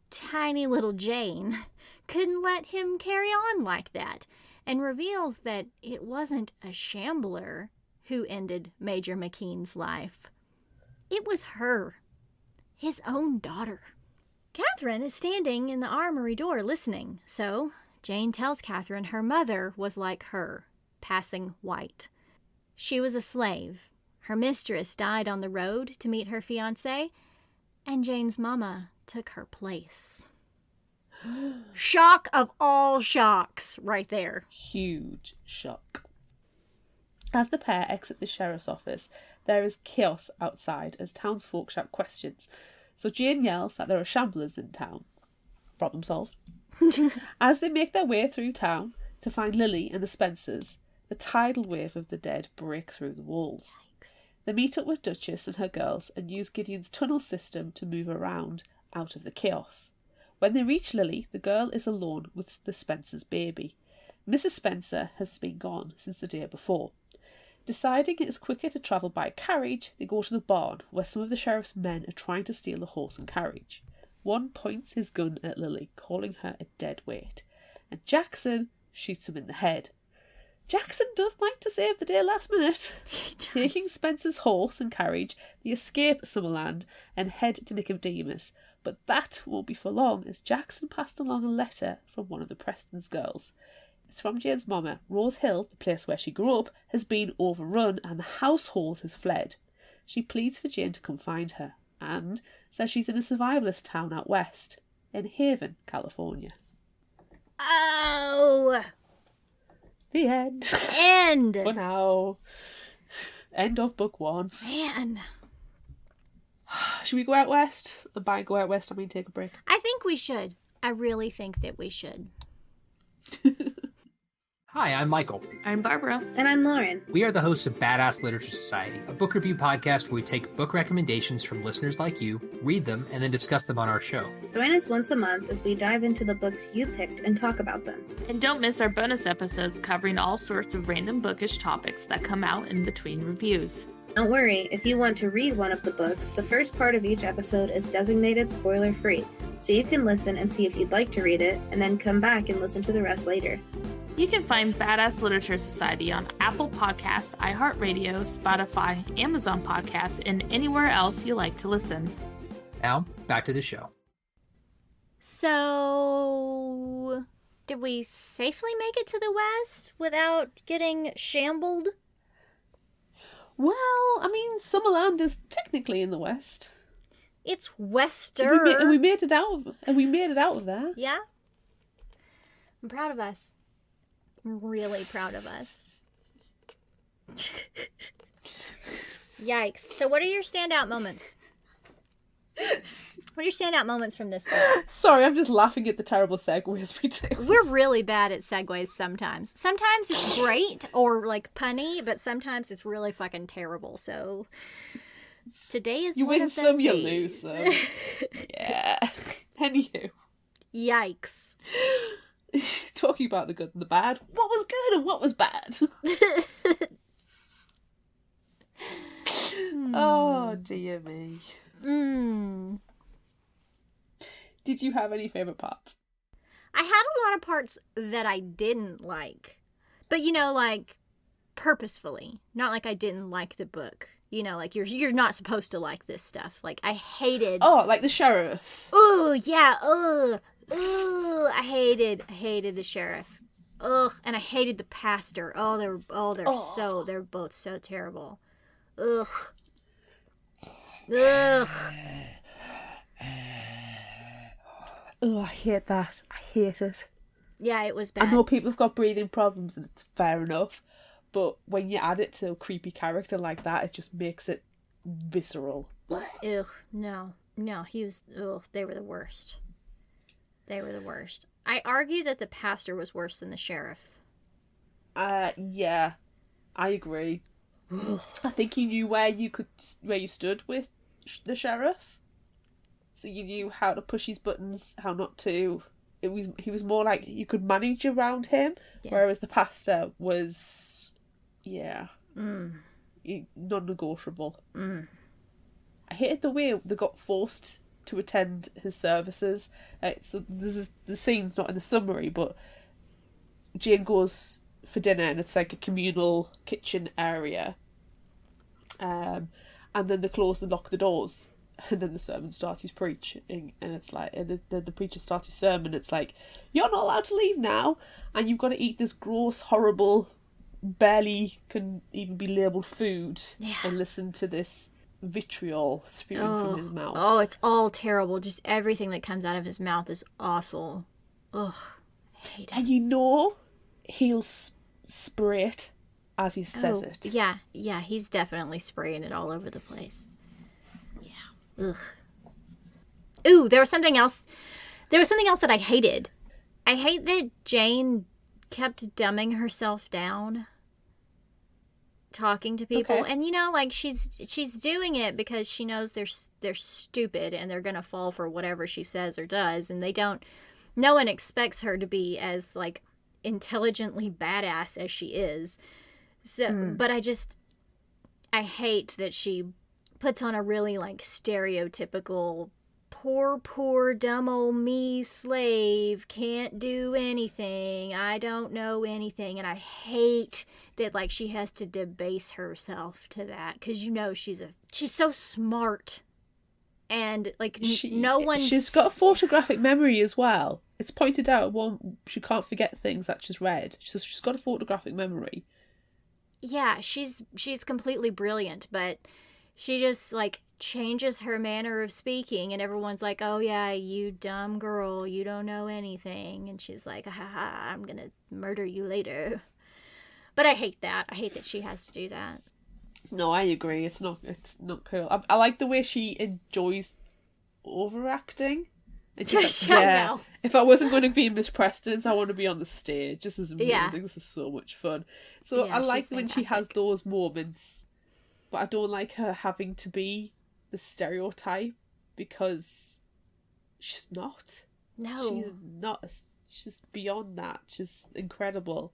tiny little Jane couldn't let him carry on like that, and reveals that it wasn't a shambler who ended Major McKean's life. It was her, his own daughter. Catherine is standing in the armory door listening, so Jane tells Catherine her mother was like her, passing white. She was a slave. Her mistress died on the road to meet her fiancé, and Jane's mama took her place. Shock of all shocks, right there. Huge shock. As the pair exit the sheriff's office, there is chaos outside as townsfolk shout questions. So Jane yells that there are shamblers in town. Problem solved. As they make their way through town to find Lily and the Spencers, the tidal wave of the dead break through the walls. Yikes. They meet up with Duchess and her girls and use Gideon's tunnel system to move around out of the chaos. When they reach Lily, the girl is alone with the Spencer's baby. Mrs. Spencer has been gone since the day before. Deciding it is quicker to travel by carriage, they go to the barn where some of the sheriff's men are trying to steal the horse and carriage. One points his gun at Lily, calling her a dead weight, and Jackson shoots him in the head. Jackson does like to save the day last minute. Taking Spencer's horse and carriage, they escape Summerland and head to Nicodemus, but that won't be for long as Jackson passed along a letter from one of the Preston's girls. It's from Jane's mama. Rose Hill, the place where she grew up, has been overrun and the household has fled. She pleads for Jane to come find her and says she's in a survivalist town out west, in Haven, California. Oh! The end. End! For now. End of book 1. Man. Should we go out west? And by go out west, I mean take a break. I think we should. I really think that we should. Hi, I'm Michael. I'm Barbara. And I'm Lauren. We are the hosts of Badass Literature Society, a book review podcast where we take book recommendations from listeners like you, read them, and then discuss them on our show. Join us once a month as we dive into the books you picked and talk about them. And don't miss our bonus episodes covering all sorts of random bookish topics that come out in between reviews. Don't worry, if you want to read one of the books, the first part of each episode is designated spoiler-free, so you can listen and see if you'd like to read it, and then come back and listen to the rest later. You can find Badass Literature Society on Apple Podcast, iHeartRadio, Spotify, Amazon Podcasts, and anywhere else you like to listen. Now, back to the show. So, did we safely make it to the west without getting shambled? Well, I mean, Summerland is technically in the west. It's wester. And we made it out of there. Yeah. I'm proud of us. I'm really proud of us. Yikes. So what are your standout moments? What are your standout moments from this book? Sorry, I'm just laughing at the terrible segues we do. We're really bad at segues sometimes. Sometimes it's great or like punny, but sometimes it's really fucking terrible. So today is you one win of some, those you days. lose some. Yeah. Anywho. Yikes. Talking about the good and the bad. What was good and what was bad? Oh, dear me. Did you have any favourite parts? I had a lot of parts that I didn't like. But, like, purposefully. Not like I didn't like the book. You know, like you're not supposed to like this stuff. Like I hated. Oh, like the sheriff. Oh yeah. Ugh. I hated the sheriff. Ugh, and I hated the pastor. Oh, they're both so terrible. Ugh. Ugh. Oh, I hate that. I hate it. Yeah, it was bad. I know people have got breathing problems and it's fair enough, but when you add it to a creepy character like that, it just makes it visceral. Ugh, no, they were the worst. They were the worst. I argue that the pastor was worse than the sheriff. Yeah, I agree. I think he knew where you stood with the sheriff, so you knew how to push his buttons, how not to. He was more like you could manage around him, whereas the pastor was, non-negotiable. I hated the way they got forced to attend his services. So the scene's not in the summary, but Jane goes for dinner and it's like a communal kitchen area, and then they close and lock the doors, and then the sermon starts his preaching, and it's like the preacher starts his sermon. It's like, you're not allowed to leave now, and you've got to eat this gross, horrible, barely can even be labelled food, and listen to this vitriol spewing from his mouth. Oh, it's all terrible. Just everything that comes out of his mouth is awful. Ugh, I hate it. And you know he'll spray it as he says it. Yeah, he's definitely spraying it all over the place. Yeah. Ugh. Ooh, there was something else that I hated. I hate that Jane kept dumbing herself down talking to people, and you know, like she's doing it because she knows they're stupid and they're gonna fall for whatever she says or does, and no one expects her to be as like intelligently badass as she is. So but I hate that she puts on a really like stereotypical poor dumb old me slave, can't do anything, I don't know anything, and I hate that like she has to debase herself to that, because you know she's so smart, and like she's got a photographic memory as well. It's pointed out she can't forget things that she's read. She's got a photographic memory. Yeah, she's completely brilliant, but she just like changes her manner of speaking, and everyone's like, oh yeah, you dumb girl, you don't know anything, and she's like, haha, I'm gonna murder you later. But I hate that she has to do that. No, I agree, it's not cool. I like the way she enjoys overacting. It's just like, yeah, if I wasn't going to be Miss Preston's, I want to be on the stage. This is amazing. Yeah. This is so much fun. So I like when she has those moments, but I don't like her having to be the stereotype, because she's not. No. She's not. She's beyond that. She's incredible.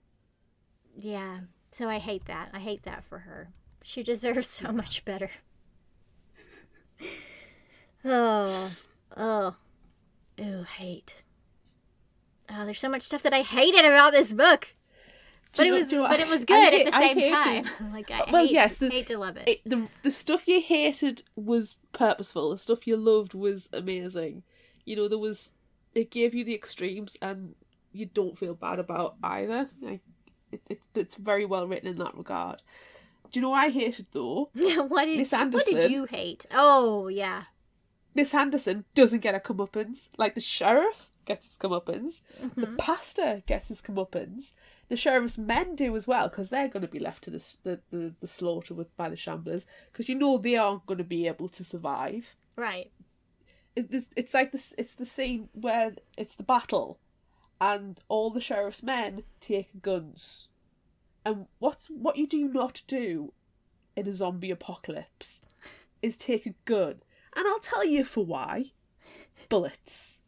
Yeah. So I hate that. I hate that for her. She deserves so much better. Ooh, hate. Oh, there's so much stuff that I hated about this book. But it was good at the same time. Like hate to love it. The stuff you hated was purposeful. The stuff you loved was amazing. You know, it gave you the extremes, and you don't feel bad about either. Like, it's very well written in that regard. Do you know what I hated though? What did you hate? Oh yeah. Miss Anderson doesn't get a comeuppance. Like the sheriff gets his comeuppance. Mm-hmm. The pastor gets his comeuppance. The sheriff's men do as well, because they're going to be left to the slaughter by the shamblers, because you know they aren't going to be able to survive. Right. It's like this. It's the scene where it's the battle, and all the sheriff's men take guns. And what you do not do in a zombie apocalypse is take a gun. And I'll tell you for why. Bullets.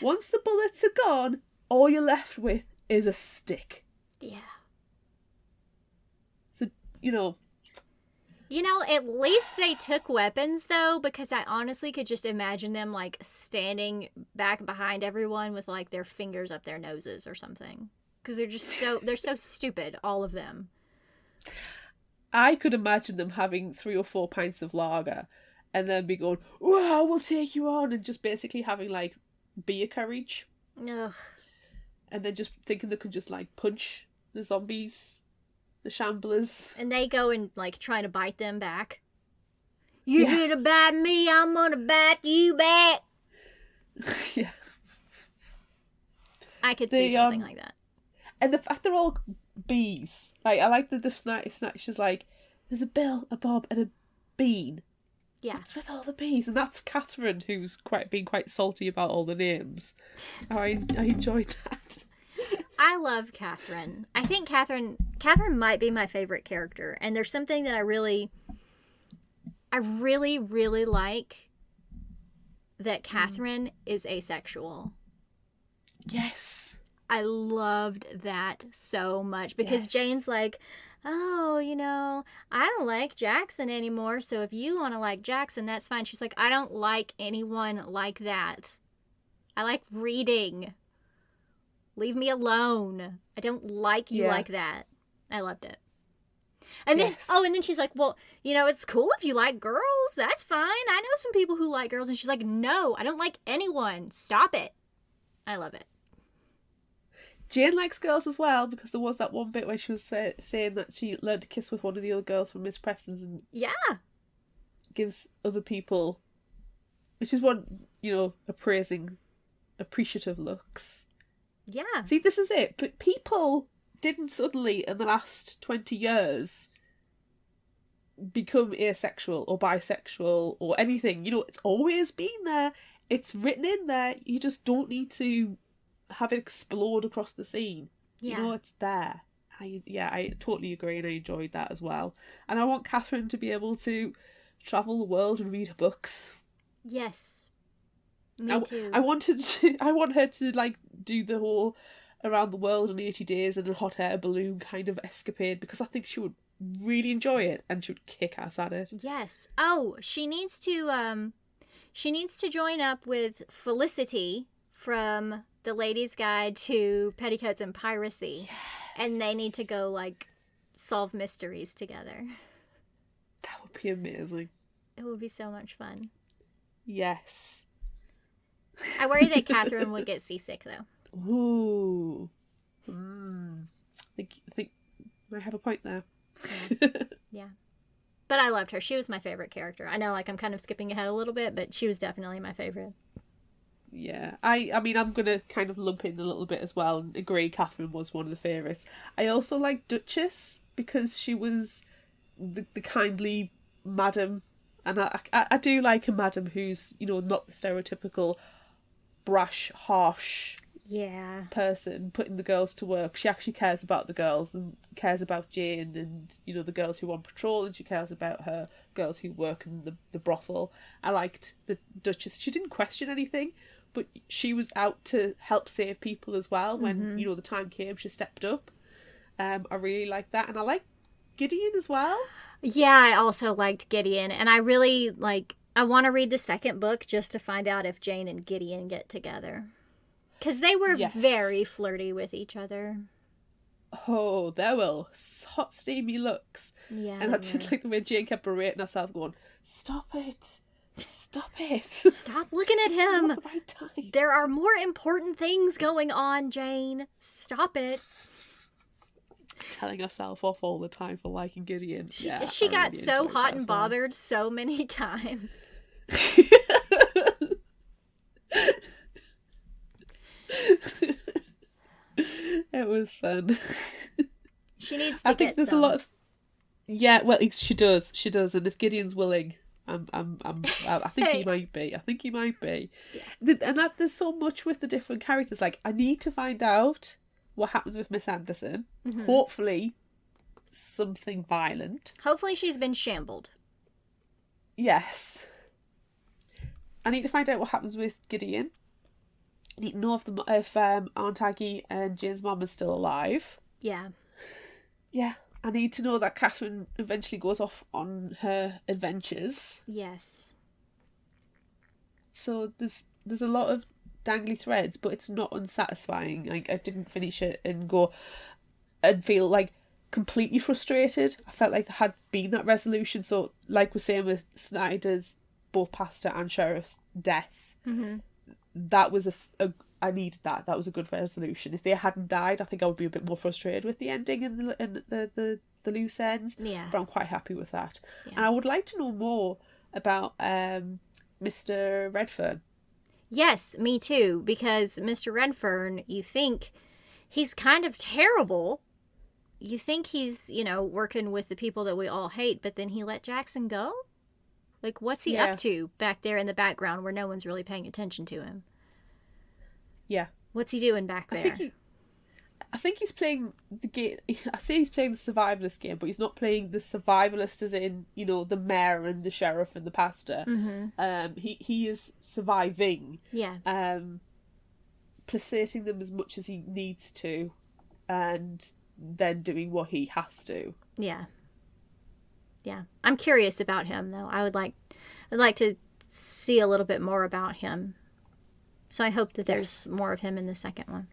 Once the bullets are gone, all you're left with is a stick. Yeah. So, you know, at least they took weapons, though, because I honestly could just imagine them, like, standing back behind everyone with, like, their fingers up their noses or something. Because they're so stupid, all of them. I could imagine them having 3 or 4 pints of lager and then be going, "Wow, we'll take you on," and just basically having like beer courage. Ugh. And then just thinking they can just like punch the zombies, the shamblers. And they go and like try to bite them back. You're Yeah. gonna bite me, I'm gonna bite you back. Yeah. I could see They, something like that. And the fact they're all bees. Like, I like that the snack she's like, there's a Bill, a Bob, and a Bean. Yeah. What's with all the bees? And that's Catherine, who's been quite salty about all the names. Oh, I enjoyed that. I love Catherine. I think Catherine might be my favorite character. And there's something that I really like, that Catherine is asexual. Yes. I loved that so much because Yes. Jane's like, oh, you know, I don't like Jackson anymore, so if you want to like Jackson, that's fine. She's like, I don't like anyone like that. I like reading. Leave me alone. I don't like you Yeah. like that. I loved it. And then, Yes. and then she's like, well, you know, it's cool if you like girls. That's fine. I know some people who like girls. And she's like, no, I don't like anyone. Stop it. I love it. Jane likes girls as well, because there was that one bit where she was saying that she learned to kiss with one of the other girls from Miss Preston's and Yeah. gives other people, which is one, you know, appreciative looks. Yeah. See, this is it. But people didn't suddenly, in the last 20 years, become asexual or bisexual or anything. You know, it's always been there. It's written in there. You just don't need to have it explode across the scene. Yeah. You know, it's there. I totally agree, and I enjoyed that as well. And I want Catherine to be able to travel the world and read her books. Yes. Me too. I want her to like do the whole around the world in 80 days in a hot air balloon kind of escapade, because I think she would really enjoy it and she would kick ass at it. Yes. Oh, she needs to join up with Felicity from The Lady's Guide to Petticoats and Piracy. Yes. And they need to go like solve mysteries together. That would be amazing. It would be so much fun. Yes. I worry that Catherine would get seasick though. Ooh. I think I have a point there. Yeah. But I loved her. She was my favorite character. I know, like, I'm kind of skipping ahead a little bit, but she was definitely my favorite. Yeah. I mean, I'm going to kind of lump in a little bit as well and agree Catherine was one of the favourites. I also like Duchess because she was the kindly madam. And I do like a madam who's, you know, not the stereotypical brash, harsh person putting the girls to work. She actually cares about the girls and cares about Jane and, you know, the girls who are on patrol, and she cares about her girls who work in the brothel. I liked the Duchess. She didn't question anything, but she was out to help save people as well when, you know, the time came. She stepped up. I really like that. And I like Gideon as well. Yeah, I also liked Gideon, and I really, I want to read the second book just to find out if Jane and Gideon get together. Because they were very flirty with each other. Oh, there were hot, steamy looks. Yeah. And I did like the way Jane kept berating herself, going, "Stop it! Stop it! Stop looking at It's him! not the right time." There are more important things going on, Jane. Stop it. Telling herself off all the time for liking Gideon. She I got really so enjoyed hot that and as well. bothered so many times. It was fun. She needs to I think get there's some. a lot of. Yeah, well, she does. She does, and if Gideon's willing, I think he might be. I think he might be. Yeah. And that there's so much with the different characters. Like, I need to find out what happens with Miss Anderson. Mm-hmm. Hopefully, something violent. Hopefully she's been shambled. Yes. I need to find out what happens with Gideon. I need to know if Aunt Aggie and Jane's mum is still alive. Yeah. Yeah. I need to know that Catherine eventually goes off on her adventures. Yes. So there's a lot of dangly threads, but it's not unsatisfying. Like, I didn't finish it and go and feel like completely frustrated. I felt like there had been that resolution. So, like we're saying with Snyder's both pastor and sheriff's death, that was I needed that. That was a good resolution. If they hadn't died, I think I would be a bit more frustrated with the ending and the loose ends. Yeah. But I'm quite happy with that. Yeah. And I would like to know more about Mr. Redfern. Yes, me too, because Mr. Redfern, you think he's kind of terrible. You think he's, working with the people that we all hate, but then he let Jackson go? Like, what's he up to back there in the background where no one's really paying attention to him? Yeah. What's he doing back there? I think he's playing the game. I say he's playing the survivalist game, but he's not playing the survivalist as in, the mayor and the sheriff and the pastor. He is surviving. Yeah. Placating them as much as he needs to, and then doing what he has to. Yeah. Yeah. I'm curious about him, though. I'd like to see a little bit more about him. So I hope that there's more of him in the second one.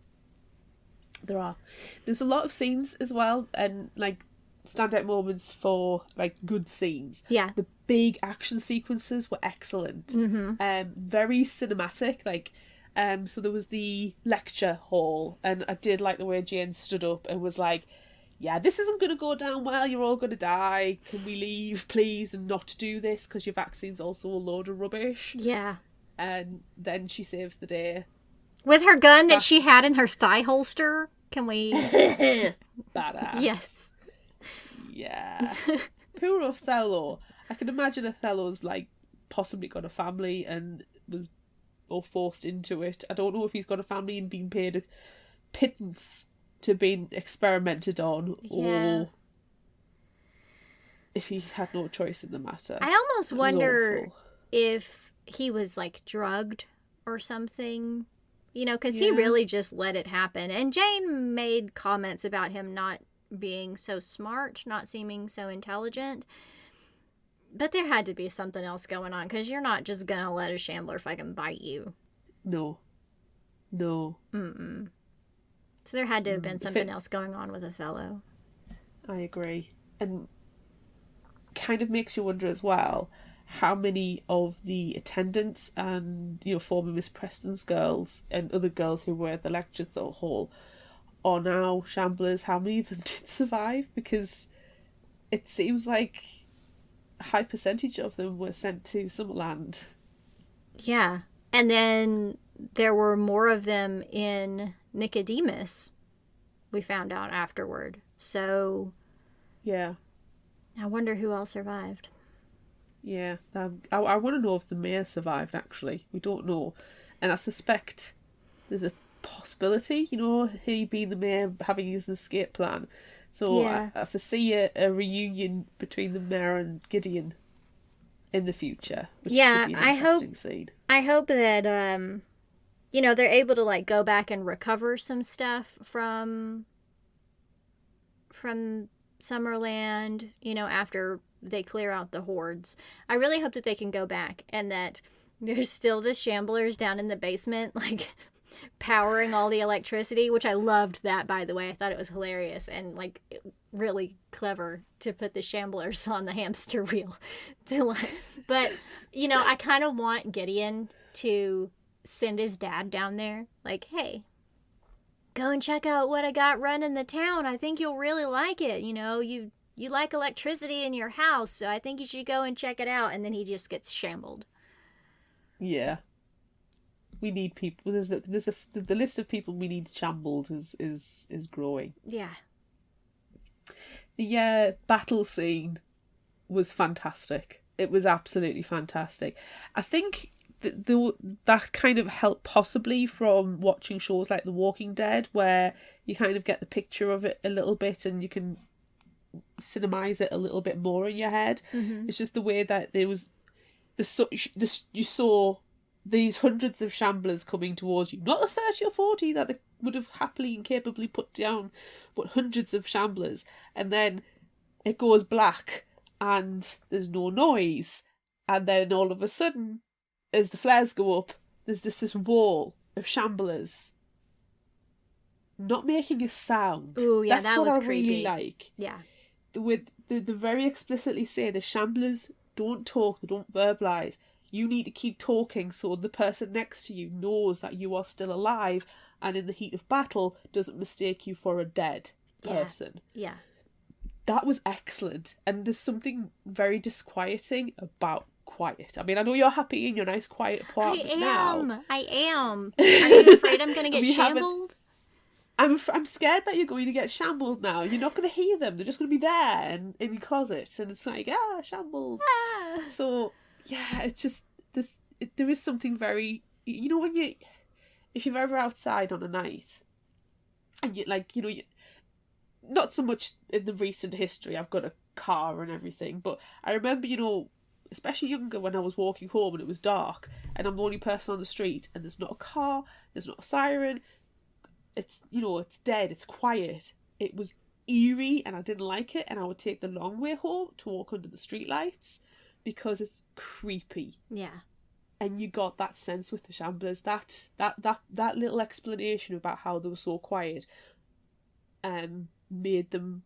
There's a lot of scenes as well, and like standout moments for like good scenes. Yeah. The big action sequences were excellent. Very cinematic. Like, so there was the lecture hall, and I did like the way Jane stood up and was like, "Yeah, this isn't going to go down well. You're all going to die. Can we leave, please, and not do this because your vaccine's also a load of rubbish." Yeah. And then she saves the day. With her gun that she had in her thigh holster. Can we... Badass. Yes. Yeah. Poor Othello. I can imagine Othello's like possibly got a family and was all forced into it. I don't know if he's got a family and being paid a pittance to being experimented on, or if he had no choice in the matter. I almost wonder if he was like drugged or something. Because he really just let it happen. And Jane made comments about him not being so smart, not seeming so intelligent. But there had to be something else going on, because you're not just going to let a shambler fucking bite you. No. Mm-mm. So there had to have been something else going on with Othello. I agree. And kind of makes you wonder as well how many of the attendants and former Miss Preston's girls and other girls who were at the lecture hall are now shamblers. How many of them did survive? Because it seems like a high percentage of them were sent to Summerland. Yeah. And then there were more of them in Nicodemus, we found out afterward. So yeah, I wonder who else survived. Yeah, I want to know if the mayor survived, actually. We don't know. And I suspect there's a possibility, he being the mayor, having his escape plan. So yeah. I foresee a reunion between the mayor and Gideon in the future, which could be an interesting scene. I hope that, they're able to, like, go back and recover some stuff from Summerland, after they clear out the hordes. I really hope that they can go back and that there's still the shamblers down in the basement, like, powering all the electricity, which I loved that, by the way. I thought it was hilarious and, like, really clever to put the shamblers on the hamster wheel. But, I kind of want Gideon to send his dad down there. Like, hey, go and check out what I got running the town. I think you'll really like it. You like electricity in your house, so I think you should go and check it out. And then he just gets shambled. Yeah. We need people. The list of people we need shambled is growing. Yeah. The battle scene was fantastic. It was absolutely fantastic. I think that kind of helped possibly from watching shows like The Walking Dead, where you kind of get the picture of it a little bit and you can cinemize it a little bit more in your head. Mm-hmm. It's just the way that there was you saw these hundreds of shamblers coming towards you, not the 30 or 40 that they would have happily and capably put down, but hundreds of shamblers, and then it goes black and there's no noise, and then all of a sudden, as the flares go up, there's this wall of shamblers not making a sound. Ooh, yeah, That's that what was I really creepy. like. Yeah. With the very explicitly say the Shamblers don't talk, they don't verbalise. You need to keep talking so the person next to you knows that you are still alive and in the heat of battle doesn't mistake you for a dead person. Yeah. That was excellent. And there's something very disquieting about quiet. I mean, I know you're happy in your nice quiet apartment now. I am. Are you afraid I'm going to get We haven't- shambled? I'm scared that you're going to get shambled now. You're not going to hear them. They're just going to be there and in your closet. And it's like, shambled. Ah. So, yeah, it's just, there is something very, you know, if you're ever outside on a night, and you, like, you know, not so much in the recent history, I've got a car and everything, but I remember, you know, especially younger, when I was walking home and it was dark, and I'm the only person on the street, and there's not a car, there's not a siren, it's, you know, it's dead, it's quiet. It was eerie, and I didn't like it, and I would take the long way home to walk under the streetlights, because it's creepy. Yeah. And you got that sense with the Shamblers, that little explanation about how they were so quiet made them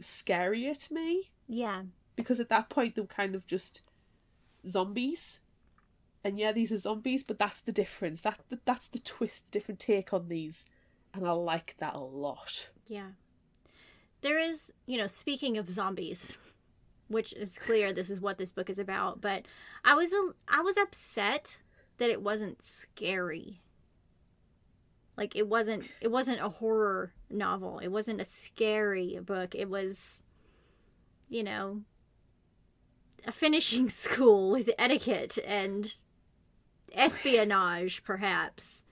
scarier to me. Yeah. Because at that point they were kind of just zombies. And yeah, these are zombies, but that's the difference. That's the twist, the different take on these. And I like that a lot. Yeah. There is, you know, speaking of zombies, which is clear this is what this book is about, but I was upset that it wasn't scary. Like it wasn't a horror novel. It wasn't a scary book. It was, you know, a finishing school with etiquette and espionage, perhaps.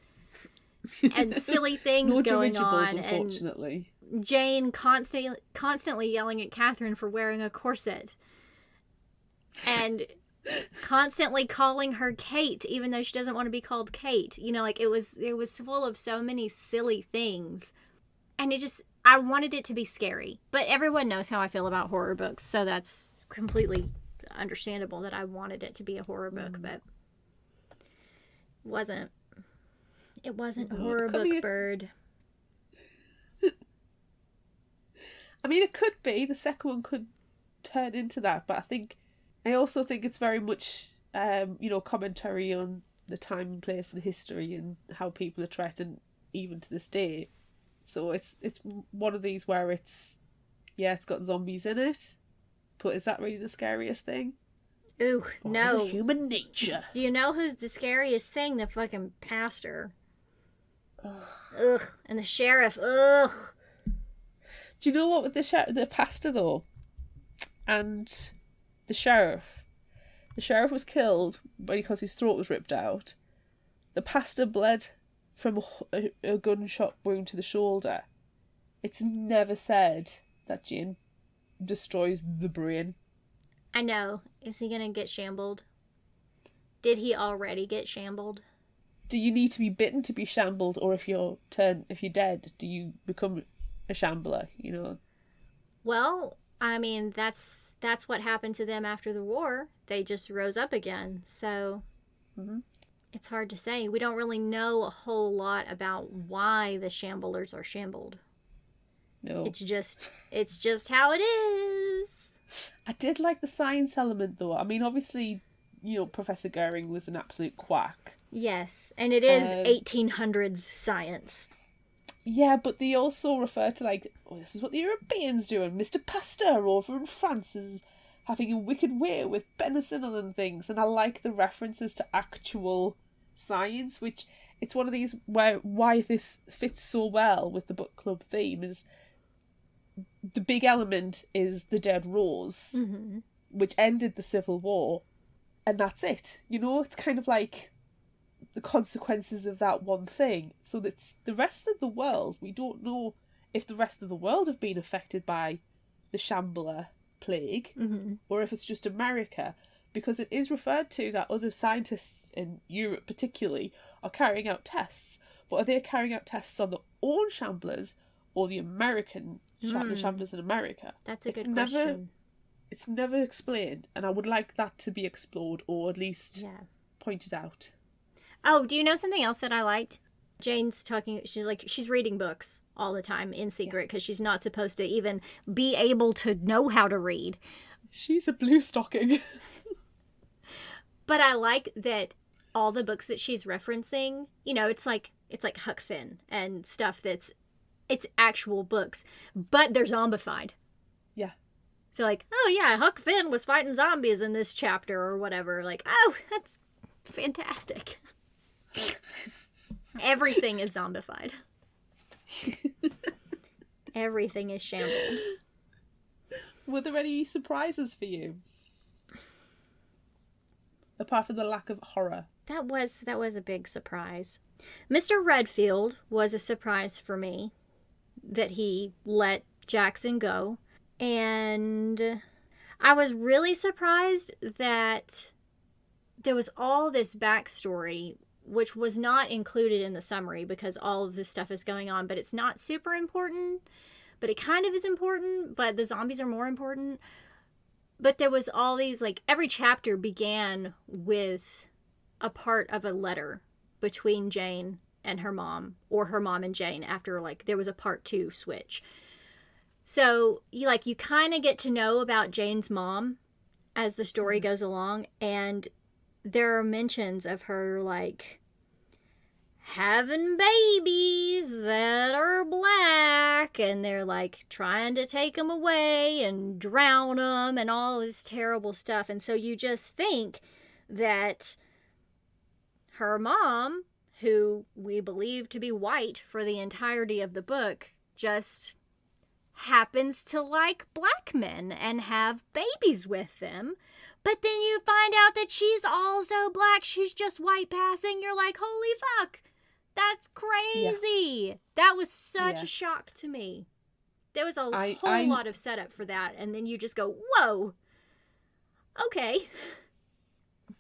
And silly things no going dirigibles, on, unfortunately. and Jane constantly yelling at Catherine for wearing a corset, and constantly calling her Kate, even though she doesn't want to be called Kate. You know, like it was full of so many silly things, and I wanted it to be scary. But everyone knows how I feel about horror books, so that's completely understandable that I wanted it to be a horror book, but wasn't. It wasn't a horror book, Bird. I mean, it could be. The second one could turn into that, but I also think it's very much, you know, commentary on the time and place and history and how people are treated even to this day. So it's one of these where it's got zombies in it, but is that really the scariest thing? Ooh, Or no. is it human nature? Do you know who's the scariest thing? The fucking pastor. Ugh. And the sheriff. Ugh. Do you know what with the pastor though, and the sheriff? The sheriff was killed because his throat was ripped out. The pastor bled from a gunshot wound to the shoulder. It's never said that Jane destroys the brain. I know. Is he gonna get shambled? Did he already get shambled? Do you need to be bitten to be shambled, or if you're dead, do you become a shambler? You know. Well, I mean, that's what happened to them after the war. They just rose up again. So It's hard to say. We don't really know a whole lot about why the shamblers are shambled. No. It's just how it is. I did like the science element though. I mean, obviously, you know, Professor Goering was an absolute quack. Yes, and it is 1800s science. Yeah, but they also refer to, like, this is what the Europeans do, and Mr. Pasteur over in France is having a wicked way with penicillin and things, and I like the references to actual science, which it's one of these why this fits so well with the book club theme is the big element is the Dead Rose, which ended the Civil War, and that's it. You know, it's kind of like the consequences of that one thing. So that's the rest of the world, we don't know if the rest of the world have been affected by the Shambler plague, or if it's just America, because it is referred to that other scientists in Europe particularly are carrying out tests, but are they carrying out tests on their own Shamblers or the American the Shamblers in America? That's a good question. It's never explained, and I would like that to be explored or at least pointed out. Oh, do you know something else that I liked? Jane's talking, she's reading books all the time in secret because she's not supposed to even be able to know how to read. She's a blue stocking. But I like that all the books that she's referencing, you know, it's like Huck Finn and stuff it's actual books, but they're zombified. Yeah. So like, oh yeah, Huck Finn was fighting zombies in this chapter or whatever. Like, oh, that's fantastic. Everything is zombified. Everything is shambled. Were there any surprises for you? Apart from the lack of horror. That was a big surprise. Mr. Redfield was a surprise for me that he let Jackson go. And I was really surprised that there was all this backstory, which was not included in the summary because all of this stuff is going on, but it's not super important. But it kind of is important, but the zombies are more important. But there was all these, like, every chapter began with a part of a letter between Jane and her mom, or her mom and Jane, after, like, there was a part 2 switch. So, you kind of get to know about Jane's mom as the story goes along, and there are mentions of her, like, having babies that are black, and they're like trying to take them away and drown them and all this terrible stuff. And so you just think that her mom, who we believe to be white for the entirety of the book, just happens to like black men and have babies with them. But then you find out that she's also black. She's just white passing. You're like, holy fuck. That's crazy. Yeah. That was such a shock to me. There was a whole lot of setup for that. And then you just go, whoa. Okay.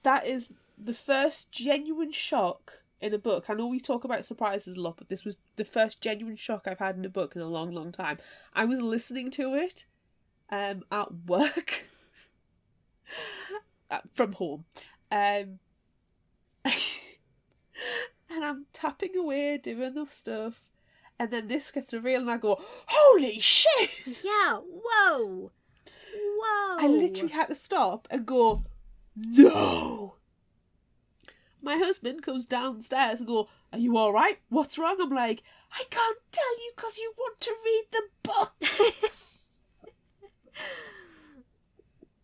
That is the first genuine shock in a book. I know we talk about surprises a lot, but this was the first genuine shock I've had in a book in a long, long time. I was listening to it at work from home. And I'm tapping away, doing the stuff, and then this gets revealed, and I go, holy shit! Yeah, whoa! Whoa! I literally had to stop and go, no! My husband comes downstairs and go, are you alright? What's wrong? I'm like, I can't tell you because you want to read the book!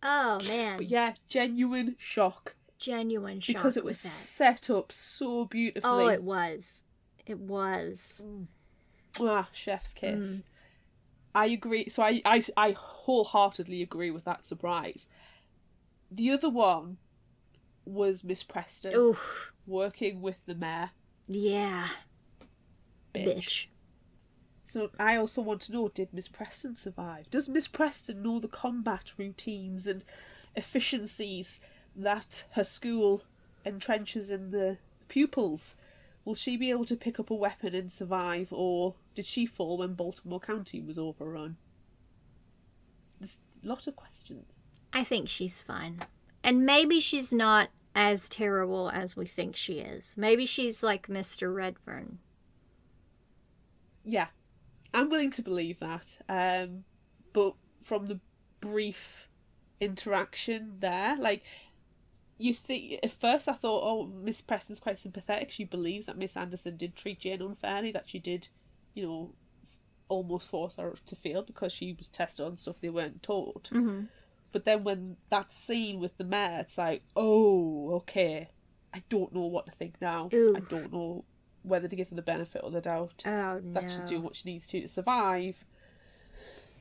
Oh, man. But yeah, genuine shock. Genuine shock. Because it was set up so beautifully. Oh, it was. It was. Ah, chef's kiss. I agree. So I wholeheartedly agree with that surprise. The other one was Miss Preston. Oof. Working with the mayor. Yeah. Bitch. So I also want to know, did Miss Preston survive? Does Miss Preston know the combat routines and efficiencies that her school entrenches in the pupils? Will she be able to pick up a weapon and survive, or did she fall when Baltimore County was overrun? There's a lot of questions. I think she's fine. And maybe she's not as terrible as we think she is. Maybe she's like Mr. Redfern. Yeah, I'm willing to believe that. But from the brief interaction there, like, you think, at first I thought, oh, Miss Preston's quite sympathetic. She believes that Miss Anderson did treat Jane unfairly, that she did, almost force her to fail because she was tested on stuff they weren't taught. Mm-hmm. But then when that scene with the mayor, it's like, oh, okay, I don't know what to think now. Ooh. I don't know whether to give her the benefit of the doubt. Oh, no. That she's doing what she needs to survive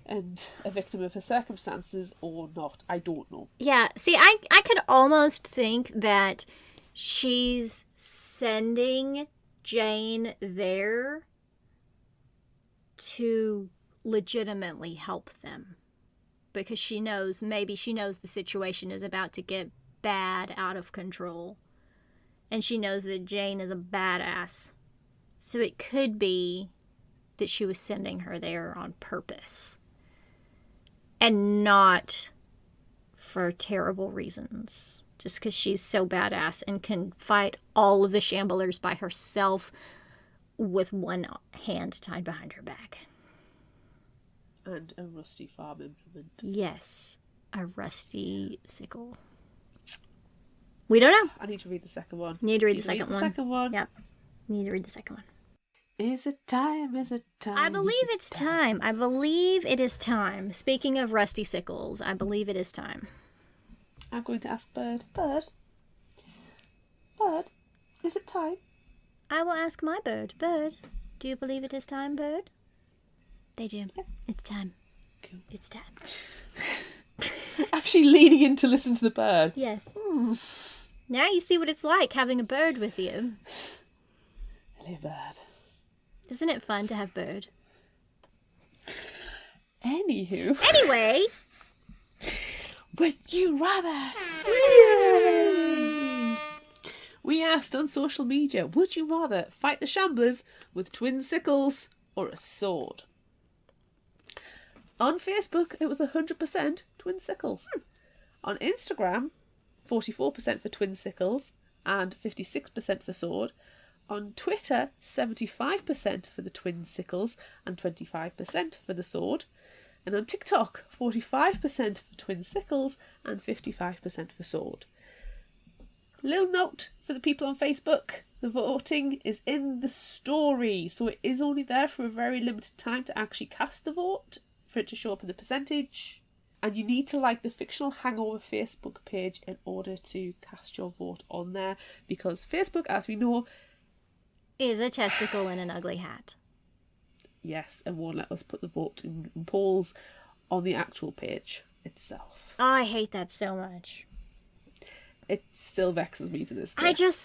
and a victim of her circumstances or not. I don't know. Yeah, see, I could almost think that she's sending Jane there to legitimately help them. Because maybe she knows the situation is about to get bad, out of control. And she knows that Jane is a badass. So it could be that she was sending her there on purpose. And not for terrible reasons. Just because she's so badass and can fight all of the shamblers by herself with one hand tied behind her back. And a rusty farm implement. Yes, a rusty sickle. We don't know. I need to read the second one. Need to read the second one. Second one. Yep. Need to read the second one. Is it time? Is it time? I believe it's time. I believe it is time. Speaking of rusty sickles, I believe it is time. I'm going to ask Bird. Bird, is it time? I will ask my bird. Bird, do you believe it is time, bird? They do. Yeah. It's time. Cool. It's time. Actually leaning in to listen to the bird. Yes. Now you see what it's like having a bird with you. Hello, Bird. Isn't it fun to have bird? Anywho. Anyway. Would you rather? We asked on social media, would you rather fight the Shamblers with twin sickles or a sword? On Facebook, it was 100% twin sickles. On Instagram, 44% for twin sickles and 56% for sword. On Twitter, 75% for the twin sickles and 25% for the sword. And on TikTok, 45% for twin sickles and 55% for sword. Little note for the people on Facebook, the voting is in the story, so it is only there for a very limited time to actually cast the vote, for it to show up in the percentage. And you need to like the Fictional Hangover Facebook page in order to cast your vote on there, because Facebook, as we know, Is a testicle in an ugly hat. yes, and won't let us put the vote in polls on the actual page itself. Oh, I hate that so much. It still vexes me to this day. I And just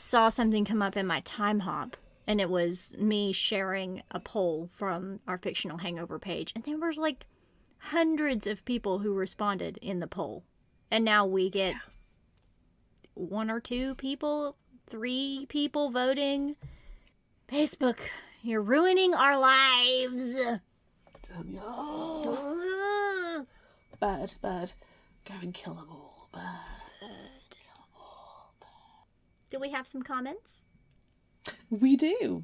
saw something come up in my time hop, and it was me sharing a poll from our Fictional Hangover page, and there was like hundreds of people who responded in the poll, and now we get one or two people, 3 people voting. Facebook, you're ruining our lives. Oh, Bird, go and kill them all. Bird. Do we have some comments? We do.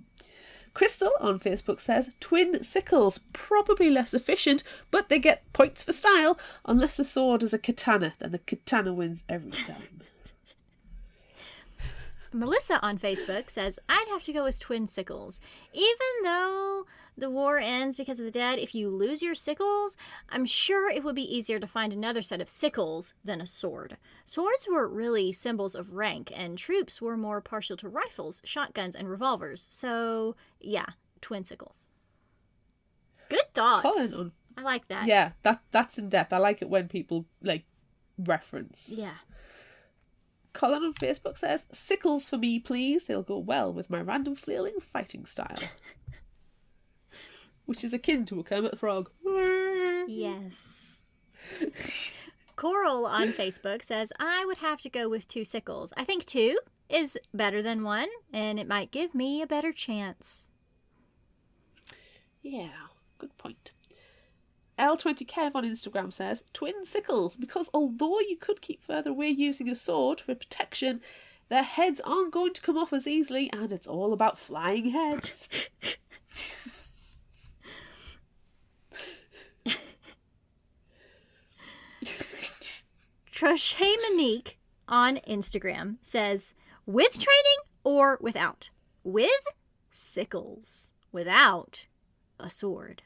Crystal on Facebook says, twin sickles, probably less efficient, but they get points for style. Unless the sword is a katana, then the katana wins every time. Melissa on Facebook says, I'd have to go with twin sickles. Even though the war ends because of the dead, if you lose your sickles, I'm sure it would be easier to find another set of sickles than a sword. Swords were really symbols of rank, and troops were more partial to rifles, shotguns, and revolvers. So, yeah, twin sickles. Good thoughts. Colin I like that. Yeah, that's in depth. I like it when people, like, reference. Yeah. Colin on Facebook says, sickles for me, please. They'll go well with my random flailing fighting style. Which is akin to a Kermit the Frog. Yes. Coral on Facebook says, I would have to go with 2 sickles. I think 2 is better than 1, and it might give me a better chance. Yeah, good point. L20Kev on Instagram says, twin sickles, because although you could keep further away using a sword for protection, their heads aren't going to come off as easily, and it's all about flying heads. Trochet Monique on Instagram says, with training or without? With sickles. Without a sword.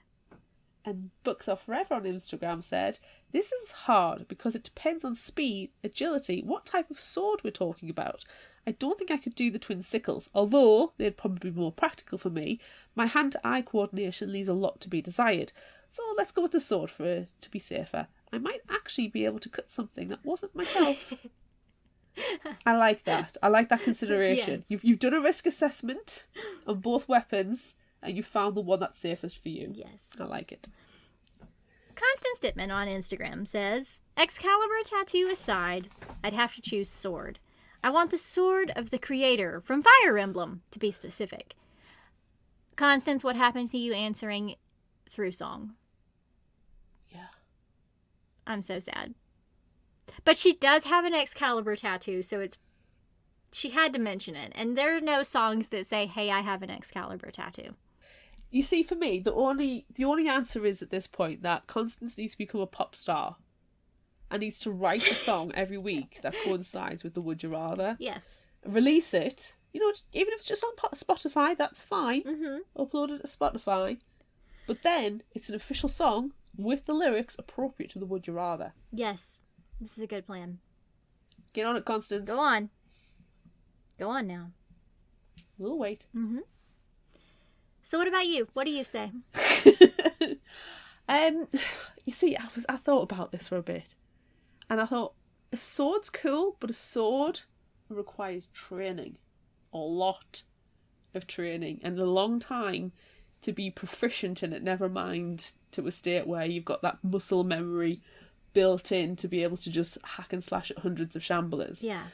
And Books Off Forever on Instagram said, this is hard because it depends on speed, agility, what type of sword we're talking about. I don't think I could do the twin sickles, although they'd probably be more practical for me. My hand-to-eye coordination leaves a lot to be desired. So let's go with the sword to be safer. I might actually be able to cut something that wasn't myself. I like that. I like that consideration. Yes. You've done a risk assessment on both weapons, and you found the one that's safest for you. Yes. I like it. Constance Dittman on Instagram says, Excalibur tattoo aside, I'd have to choose sword. I want the sword of the creator from Fire Emblem, to be specific. Constance, what happened to you answering through song? Yeah. I'm so sad. But she does have an Excalibur tattoo, so it's She had to mention it. And there are no songs that say, hey, I have an Excalibur tattoo. You see, for me, the only answer is at this point that Constance needs to become a pop star and needs to write a song every week that coincides with the Would You Rather. Yes. Release it. You know, even if it's just on Spotify, that's fine. Upload it to Spotify. But then it's an official song with the lyrics appropriate to the Would You Rather. Yes. This is a good plan. Get on it, Constance. Go on. Go on now. We'll wait. So what about you? What do you say? You see, I thought about this for a bit. And I thought, a sword's cool, but a sword requires training. A lot of training. And a long time to be proficient in it, never mind to a state where you've got that muscle memory built in to be able to just hack and slash at hundreds of shamblers. Yeah.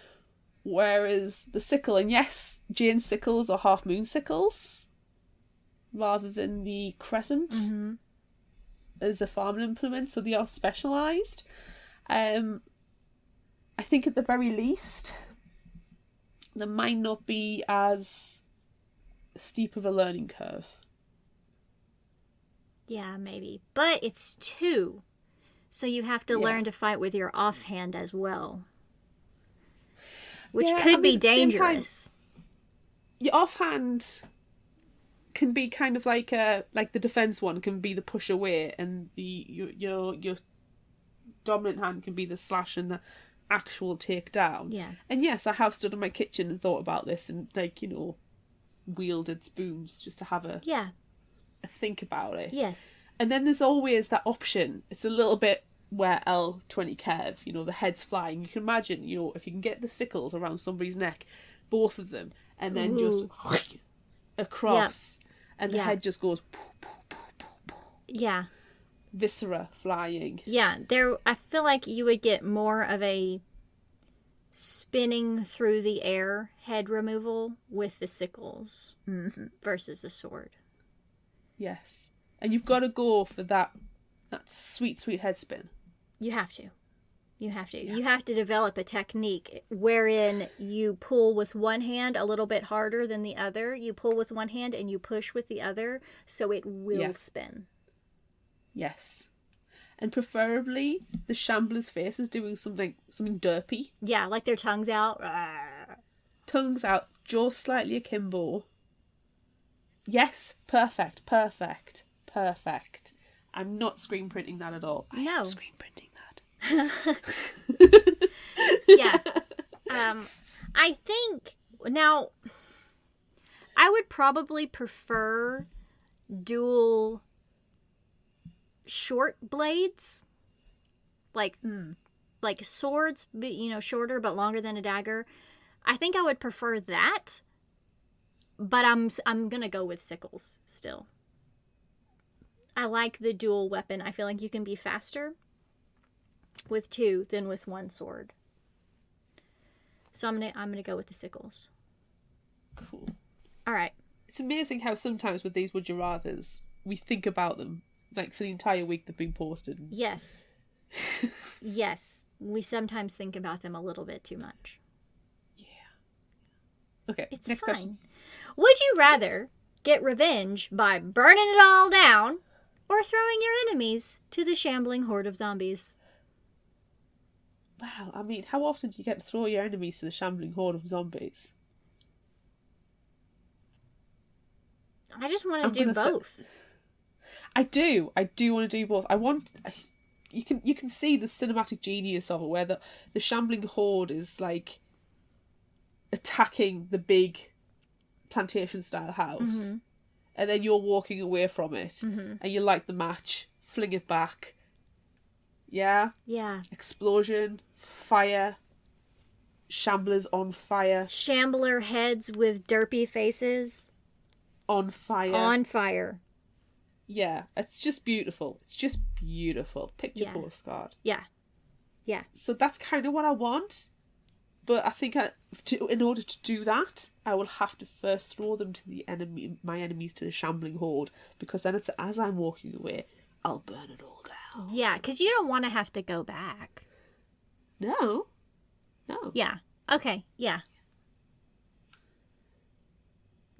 Whereas the sickle, and yes, Jane's sickles are half moon sickles rather than the crescent as a farming implement, so they are specialised. I think at the very least, there might not be as steep of a learning curve. Yeah, maybe. But it's 2. So you have to learn to fight with your offhand as well. Which could be dangerous. Your offhand can be kind of like the defense one can be the push away, and your dominant hand can be the slash and the actual takedown. Yeah. And yes, I have stood in my kitchen and thought about this and wielded spoons just to have a think about it. Yes. And then there's always that option. It's a little bit where L20 Kev, the head's flying. You can imagine, if you can get the sickles around somebody's neck, both of them, and then just across, and the head just goes Yeah. viscera flying. Yeah, I feel like you would get more of a spinning through the air head removal with the sickles versus a sword. Yes. And you've got to go for that sweet, sweet head spin. You have to. You have to. Yeah. You have to develop a technique wherein you pull with one hand a little bit harder than the other. You pull with one hand and you push with the other, so it will spin. Yes. And preferably the shambler's face is doing something derpy. Yeah, like their tongues out. Tongues out, jaws slightly akimbo. Yes, perfect. I'm not screen printing that at all. I am screen printing that. Yeah. I think now I would probably prefer dual short blades, like swords, shorter but longer than a dagger. I think I would prefer that, but I'm gonna go with sickles still. I like the dual weapon. I feel like you can be faster with 2 than with 1 sword. So I'm gonna go with the sickles. Cool. All right. It's amazing how sometimes with these Would You Rathers, we think about them like for the entire week they've been posted. Yes. Yes. We sometimes think about them a little bit too much. Yeah. Okay. It's next fine. question. Would you rather get revenge by burning it all down or throwing your enemies to the shambling horde of zombies? Well, I mean, how often do you get to throw your enemies to the shambling horde of zombies? I just want to do both. I do want to do both. You can see the cinematic genius of it, where the shambling horde is like attacking the big plantation style house, and then you're walking away from it, and you light the match, fling it back. Yeah. Explosion, fire, shamblers on fire. Shambler heads with derpy faces. On fire. Yeah, it's just beautiful. Picture postcard. Yeah. So that's kind of what I want. But I think in order to do that, I will have to first throw them to my enemies to the shambling horde, because then it's as I'm walking away, I'll burn it all down. Yeah, because you don't want to have to go back. No. Yeah. Okay. Yeah.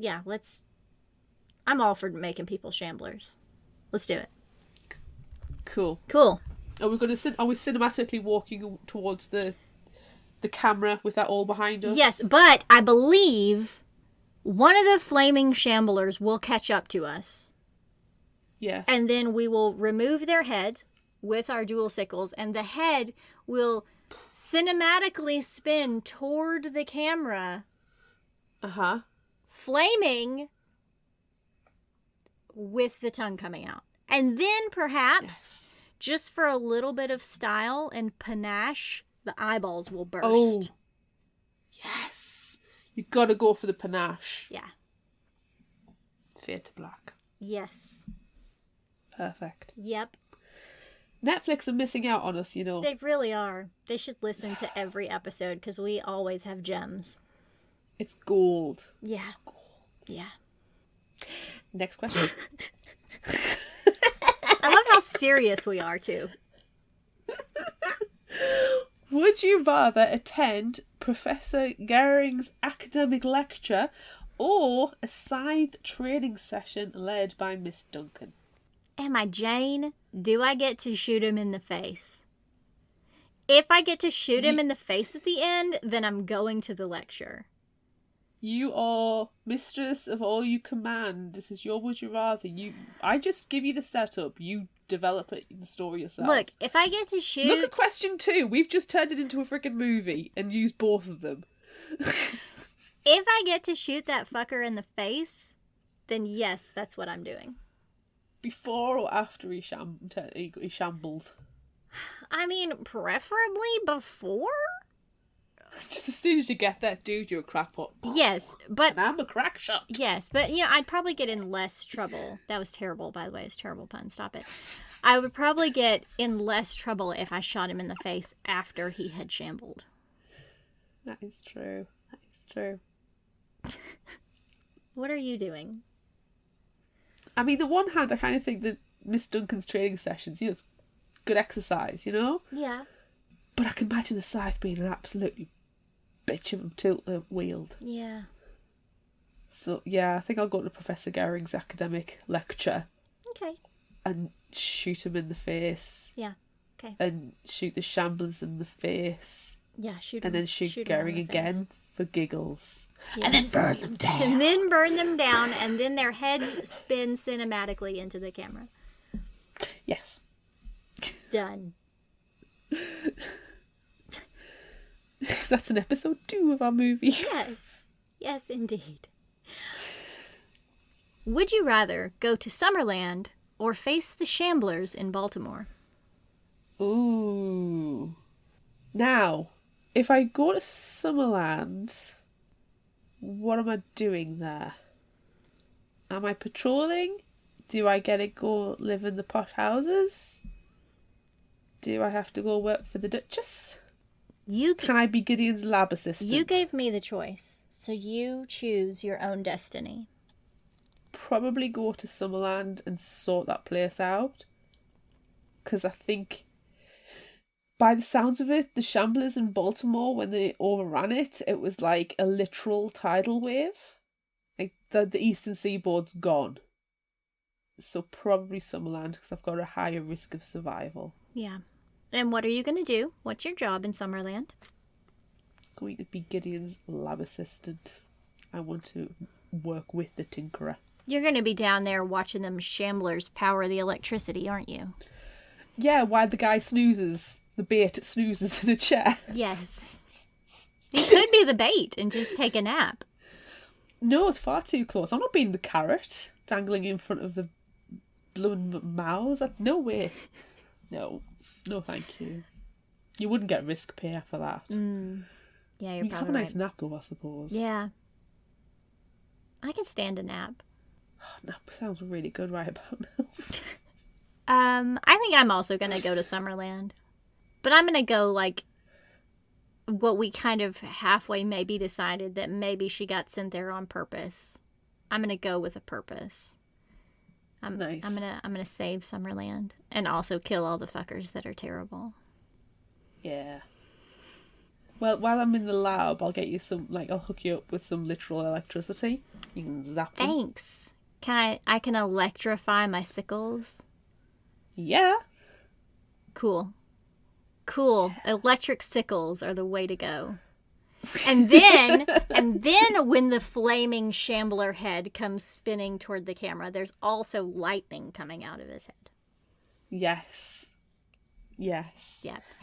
Yeah, I'm all for making people shamblers. Let's do it. Cool. Cool. Are we cinematically walking towards the camera with that all behind us? Yes, but I believe one of the flaming shamblers will catch up to us. Yes. And then we will remove their head with our dual sickles, and the head will cinematically spin toward the camera, flaming with the tongue coming out. And then perhaps, just for a little bit of style and panache, the eyeballs will burst. Oh. Yes. You gotta go for the panache. Yeah. Fade to black. Yes. Perfect. Yep. Netflix are missing out on us, you know. They really are. They should listen to every episode because we always have gems. It's gold. Yeah. It's gold. Yeah. Next question. I love how serious we are, too. Would you rather attend Professor Gering's academic lecture or a scythe training session led by Miss Duncan? Am I Jane? Do I get to shoot him in the face? If I get to shoot him in the face at the end, then I'm going to the lecture. You are mistress of all you command. This is your would you rather. I just give you the setup. You develop the story yourself. Look, if I get to shoot... Look at question 2. We've just turned it into a freaking movie and used both of them. If I get to shoot that fucker in the face, then yes, that's what I'm doing. Before or after he shambles? I mean, preferably before? Just as soon as you get that, dude, you're a crackpot. Yes, but... And I'm a crack shot. Yes, but, I'd probably get in less trouble. That was terrible, by the way. It's a terrible pun. Stop it. I would probably get in less trouble if I shot him in the face after he had shambled. That is true. That is true. What are you doing? I mean, the one hand, I kind of think that Miss Duncan's training sessions, it's good exercise, Yeah. But I can imagine the scythe being an absolutely bitch of a tilt wield. Yeah. So, yeah, I think I'll go to Professor Gering's academic lecture. Okay. And shoot him in the face. Yeah. Okay. And shoot the shamblers in the face. Yeah, shoot him. And then shoot Gering again for giggles. Yes. And then burn them down. And then burn them down, and then their heads spin cinematically into the camera. Yes. Done. That's an episode 2 of our movie. Yes. Yes, indeed. Would you rather go to Summerland or face the Shamblers in Baltimore? Ooh. Now, if I go to Summerland, what am I doing there? Am I patrolling? Do I get to go live in the posh houses? Do I have to go work for the Duchess? Can I be Gideon's lab assistant? You gave me the choice, so you choose your own destiny. Probably go to Summerland and sort that place out. Because I think, by the sounds of it, the Shamblers in Baltimore, when they overran it, it was like a literal tidal wave. Like, the eastern seaboard's gone. So probably Summerland, because I've got a higher risk of survival. Yeah. And what are you going to do? What's your job in Summerland? Going to be Gideon's lab assistant. I want to work with the Tinkerer. You're going to be down there watching them Shamblers power the electricity, aren't you? Yeah, while the guy snoozes, the bait snoozes in a chair. Yes. You could be the bait and just take a nap. No, it's far too close. I'm not being the carrot dangling in front of the blown mouths. No way. No, thank you. You wouldn't get risk pay for that. Yeah, you're you probably have a nice right. nap though, I suppose. Yeah. I can stand a nap. Nap sounds really good right about now. I think I'm also going to go to Summerland. But I'm going to go like what we kind of halfway maybe decided that maybe she got sent there on purpose. I'm going to go with a purpose. Nice. I'm gonna save Summerland and also kill all the fuckers that are terrible. Yeah. Well, while I'm in the lab, I'll get you some, I'll hook you up with some literal electricity. You can zap them. Thanks. I can electrify my sickles? Yeah. Cool. Electric sickles are the way to go. And then when the flaming shambler head comes spinning toward the camera, there's also lightning coming out of his head. Yes. Yeah.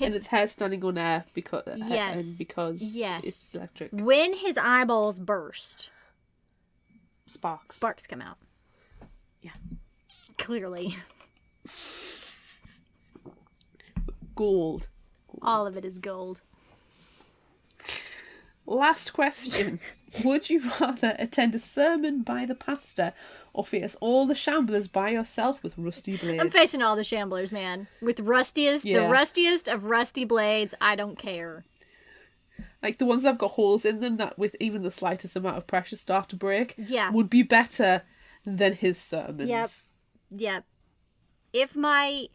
And its hair standing on air because Yes. it's electric. When his eyeballs burst, Sparks come out. Yeah. Clearly. Gold. All of it is gold. Last question. Would you rather attend a sermon by the pastor or face all the shamblers by yourself with rusty blades? I'm facing all the shamblers, man. With the rustiest of rusty blades, I don't care. Like the ones that have got holes in them that with even the slightest amount of pressure start to break. Yeah. Would be better than his sermons. Yep. If my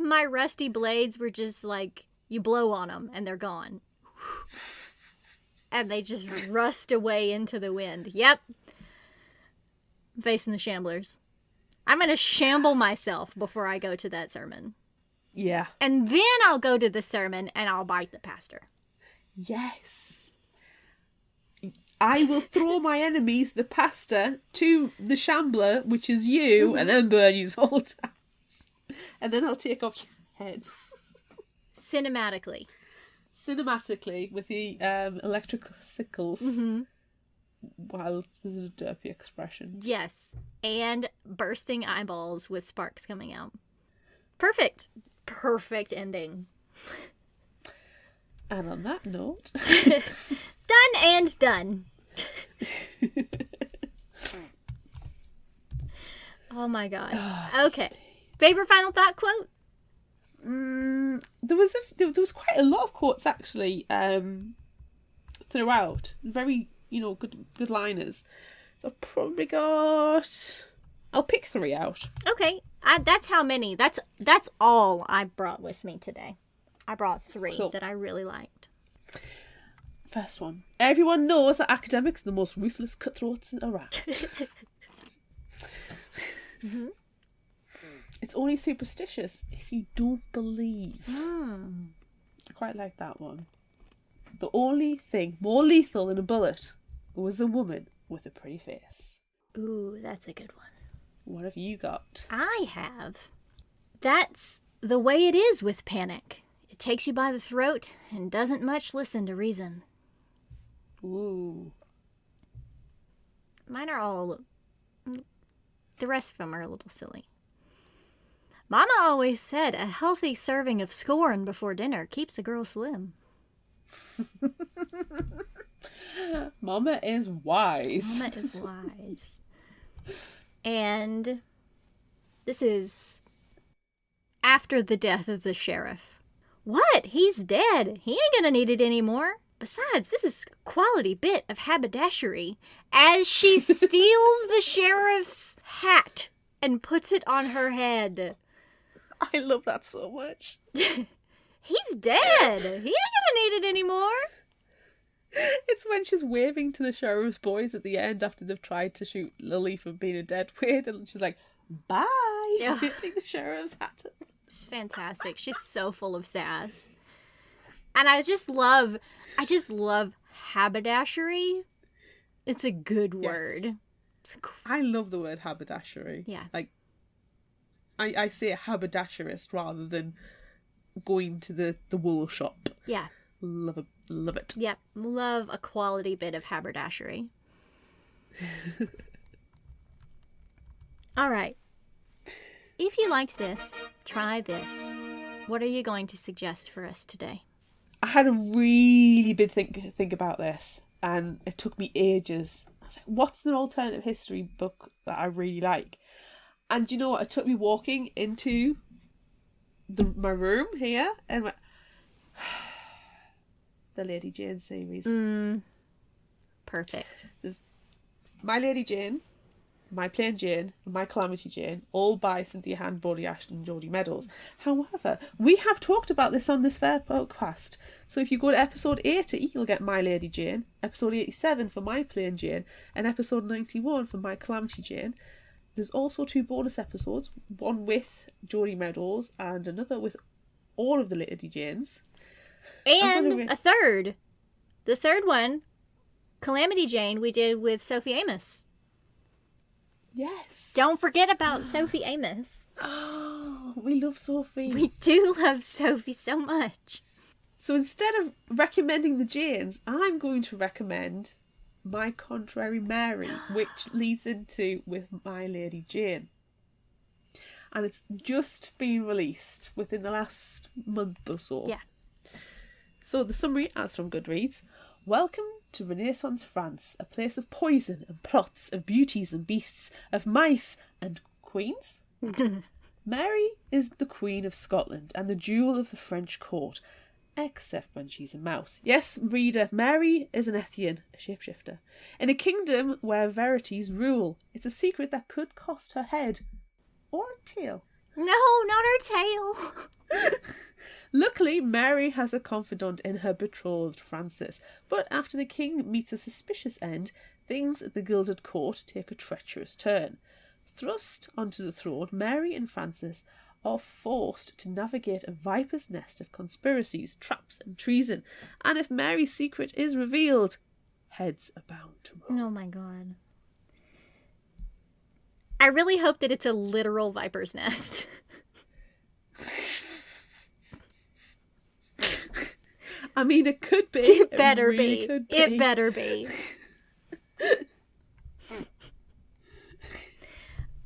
rusty blades were just like, you blow on them and they're gone. And they just rust away into the wind. Yep. I'm facing the shamblers. I'm going to shamble myself before I go to that sermon. Yeah. And then I'll go to the sermon and I'll bite the pastor. Yes. I will throw my enemies, the pastor, to the shambler, which is you, and then burn you all down. And then I'll take off your head. Cinematically With the electrical sickles. Wow, this is a derpy expression. Yes. And bursting eyeballs with sparks coming out. Perfect ending. And on that note... Done and done. Oh my god. Okay. Favorite final thought quote? There was quite a lot of quotes actually throughout. Very, good liners. So I've probably I'll pick 3 out. Okay. That's how many. That's all I brought with me today. I brought 3 Cool. that I really liked. First one. Everyone knows that academics are the most ruthless cutthroats around. It's only superstitious if you don't believe. I quite like that one. The only thing more lethal than a bullet was a woman with a pretty face. Ooh, that's a good one. What have you got? I have. That's the way it is with panic. It takes you by the throat and doesn't much listen to reason. Ooh. Mine are all... The rest of them are a little silly. Mama always said a healthy serving of scorn before dinner keeps a girl slim. Mama is wise. Mama is wise. And this is after the death of the sheriff. What? He's dead. He ain't gonna need it anymore. Besides, this is a quality bit of haberdashery. As she steals the sheriff's hat and puts it on her head. I love that so much. He's dead. He ain't gonna need it anymore. It's when she's waving to the sheriff's boys at the end after they've tried to shoot Lily for being a dead weight, and she's like, bye. Yeah. Waving the sheriff's hat. She's fantastic. She's so full of sass. And I just love haberdashery. It's a good word. It's I love the word haberdashery. Yeah. Like, I say a haberdasherist rather than going to the wool shop. Yeah. Love it. Yep. Love a quality bit of haberdashery. All right. If you liked this, try this. What are you going to suggest for us today? I had a really big think about this, and it took me ages. I was like, what's an alternative history book that I really like? And you know what? It took me walking into my room here and went, the Lady Jane series. Perfect. There's My Lady Jane, My Plain Jane, and My Calamity Jane, all by Cynthia Hand, Brodie Ashton, and Jodie Meadows. However, we have talked about this on this fair podcast. So if you go to episode 80, you'll get My Lady Jane, episode 87 for My Plain Jane, and episode 91 for My Calamity Jane. There's also 2 bonus episodes, one with Jodie Meadows and another with all of the Lady Janes. And a third. The third one, Calamity Jane, we did with Sophie Amos. Yes. Don't forget about Sophie Amos. Oh, we love Sophie. We do love Sophie so much. So instead of recommending the Janes, I'm going to recommend My Contrary Mary, which leads into with My Lady Jane. And it's just been released within the last month or so. Yeah. So the summary, as from Goodreads: welcome to Renaissance France, a place of poison and plots, of beauties and beasts, of mice and queens. Mary is the Queen of Scotland and the jewel of the French court, except when she's a mouse. Yes, reader, Mary is an Ethian, a shapeshifter, in a kingdom where verities rule. It's a secret that could cost her head or a tail. No, not her tail. Luckily, Mary has a confidant in her betrothed Francis, but after the king meets a suspicious end, things at the Gilded Court take a treacherous turn. Thrust onto the throne, Mary and Francis are forced to navigate a viper's nest of conspiracies, traps and treason, and if Mary's secret is revealed, heads are bound to roll. Oh my god. I really hope that it's a literal viper's nest. I mean, it could be. It better really be. Could be. It better be.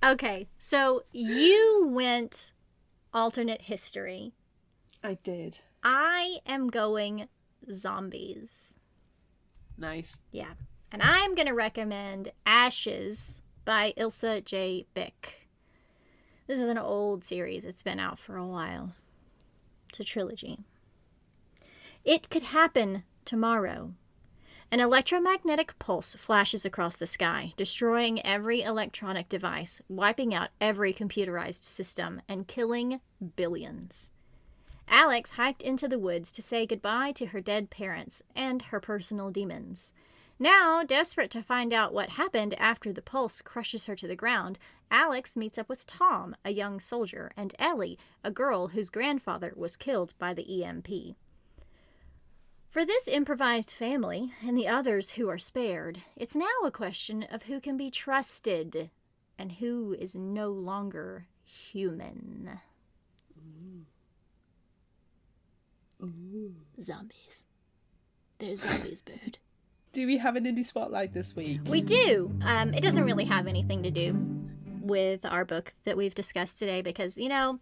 Okay, so you went alternate history. I did. I am going zombies. Nice. Yeah. And I'm going to recommend Ashes by Ilsa J. Bick. This is an old series. It's been out for a while. It's a trilogy. It could happen tomorrow. An electromagnetic pulse flashes across the sky, destroying every electronic device, wiping out every computerized system, and killing billions. Alex hiked into the woods to say goodbye to her dead parents and her personal demons. Now, desperate to find out what happened after the pulse crushes her to the ground, Alex meets up with Tom, a young soldier, and Ellie, a girl whose grandfather was killed by the EMP. For this improvised family, and the others who are spared, it's now a question of who can be trusted, and who is no longer human. Ooh. Zombies. There's zombies, bird. Do we have an indie spotlight this week? We do. It doesn't really have anything to do with our book that we've discussed today because, you know...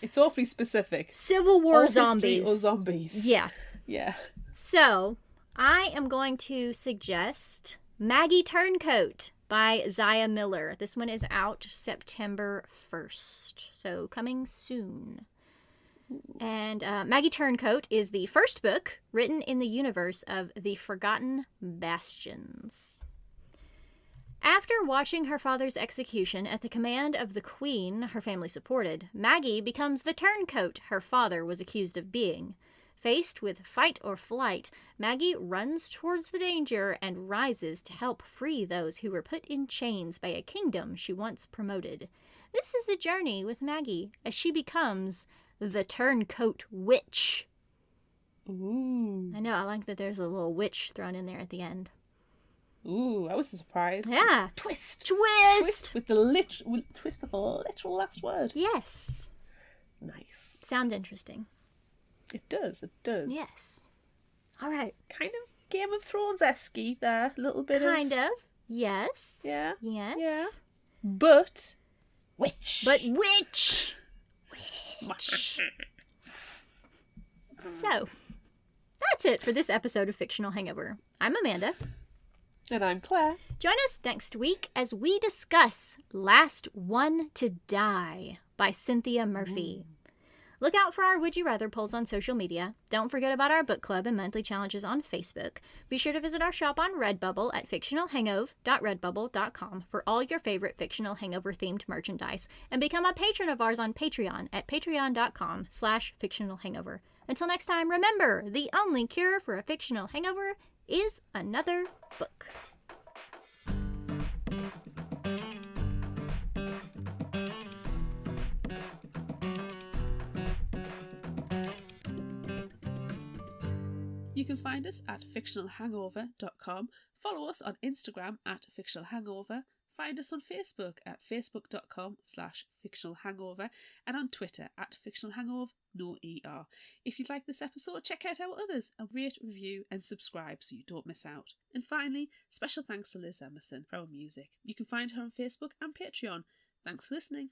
It's awfully specific. Civil War All zombies. or zombies. Yeah. Yeah. So, I am going to suggest Maggie Turncoat by Zaya Miller. This one is out September 1st, so coming soon. And Maggie Turncoat is the first book written in the universe of The Forgotten Bastions. After watching her father's execution at the command of the queen her family supported, Maggie becomes the turncoat her father was accused of being. Faced with fight or flight, Maggie runs towards the danger and rises to help free those who were put in chains by a kingdom she once promoted. This is a journey with Maggie as she becomes the Turncoat Witch. Ooh. I know, I like that there's a little witch thrown in there at the end. Ooh, that was a surprise. Yeah. Twist. Twist! With the twist of a literal last word. Yes. Nice. Sounds interesting. It does. Yes. All right. Kind of Game of Thrones-esque there. A little bit Kind of. Yes. Yeah. Yes. Yeah. But witch. But witch! Witch. So, that's it for this episode of Fictional Hangover. I'm Amanda. And I'm Claire. Join us next week as we discuss Last One to Die by Cynthia Murphy. Look out for our Would You Rather polls on social media. Don't forget about our book club and monthly challenges on Facebook. Be sure to visit our shop on Redbubble at fictionalhangover.redbubble.com for all your favorite fictional hangover-themed merchandise. And become a patron of ours on Patreon at patreon.com/fictionalhangover. Until next time, remember, the only cure for a fictional hangover is another book. You can find us at fictionalhangover.com, follow us on Instagram at fictionalhangover, find us on Facebook at facebook.com/fictionalhangover, and on Twitter at fictionalhangover, no ER. If you'd like this episode, check out our others and rate, review and subscribe so you don't miss out. And finally, special thanks to Liz Emerson for our music. You can find her on Facebook and Patreon. Thanks for listening.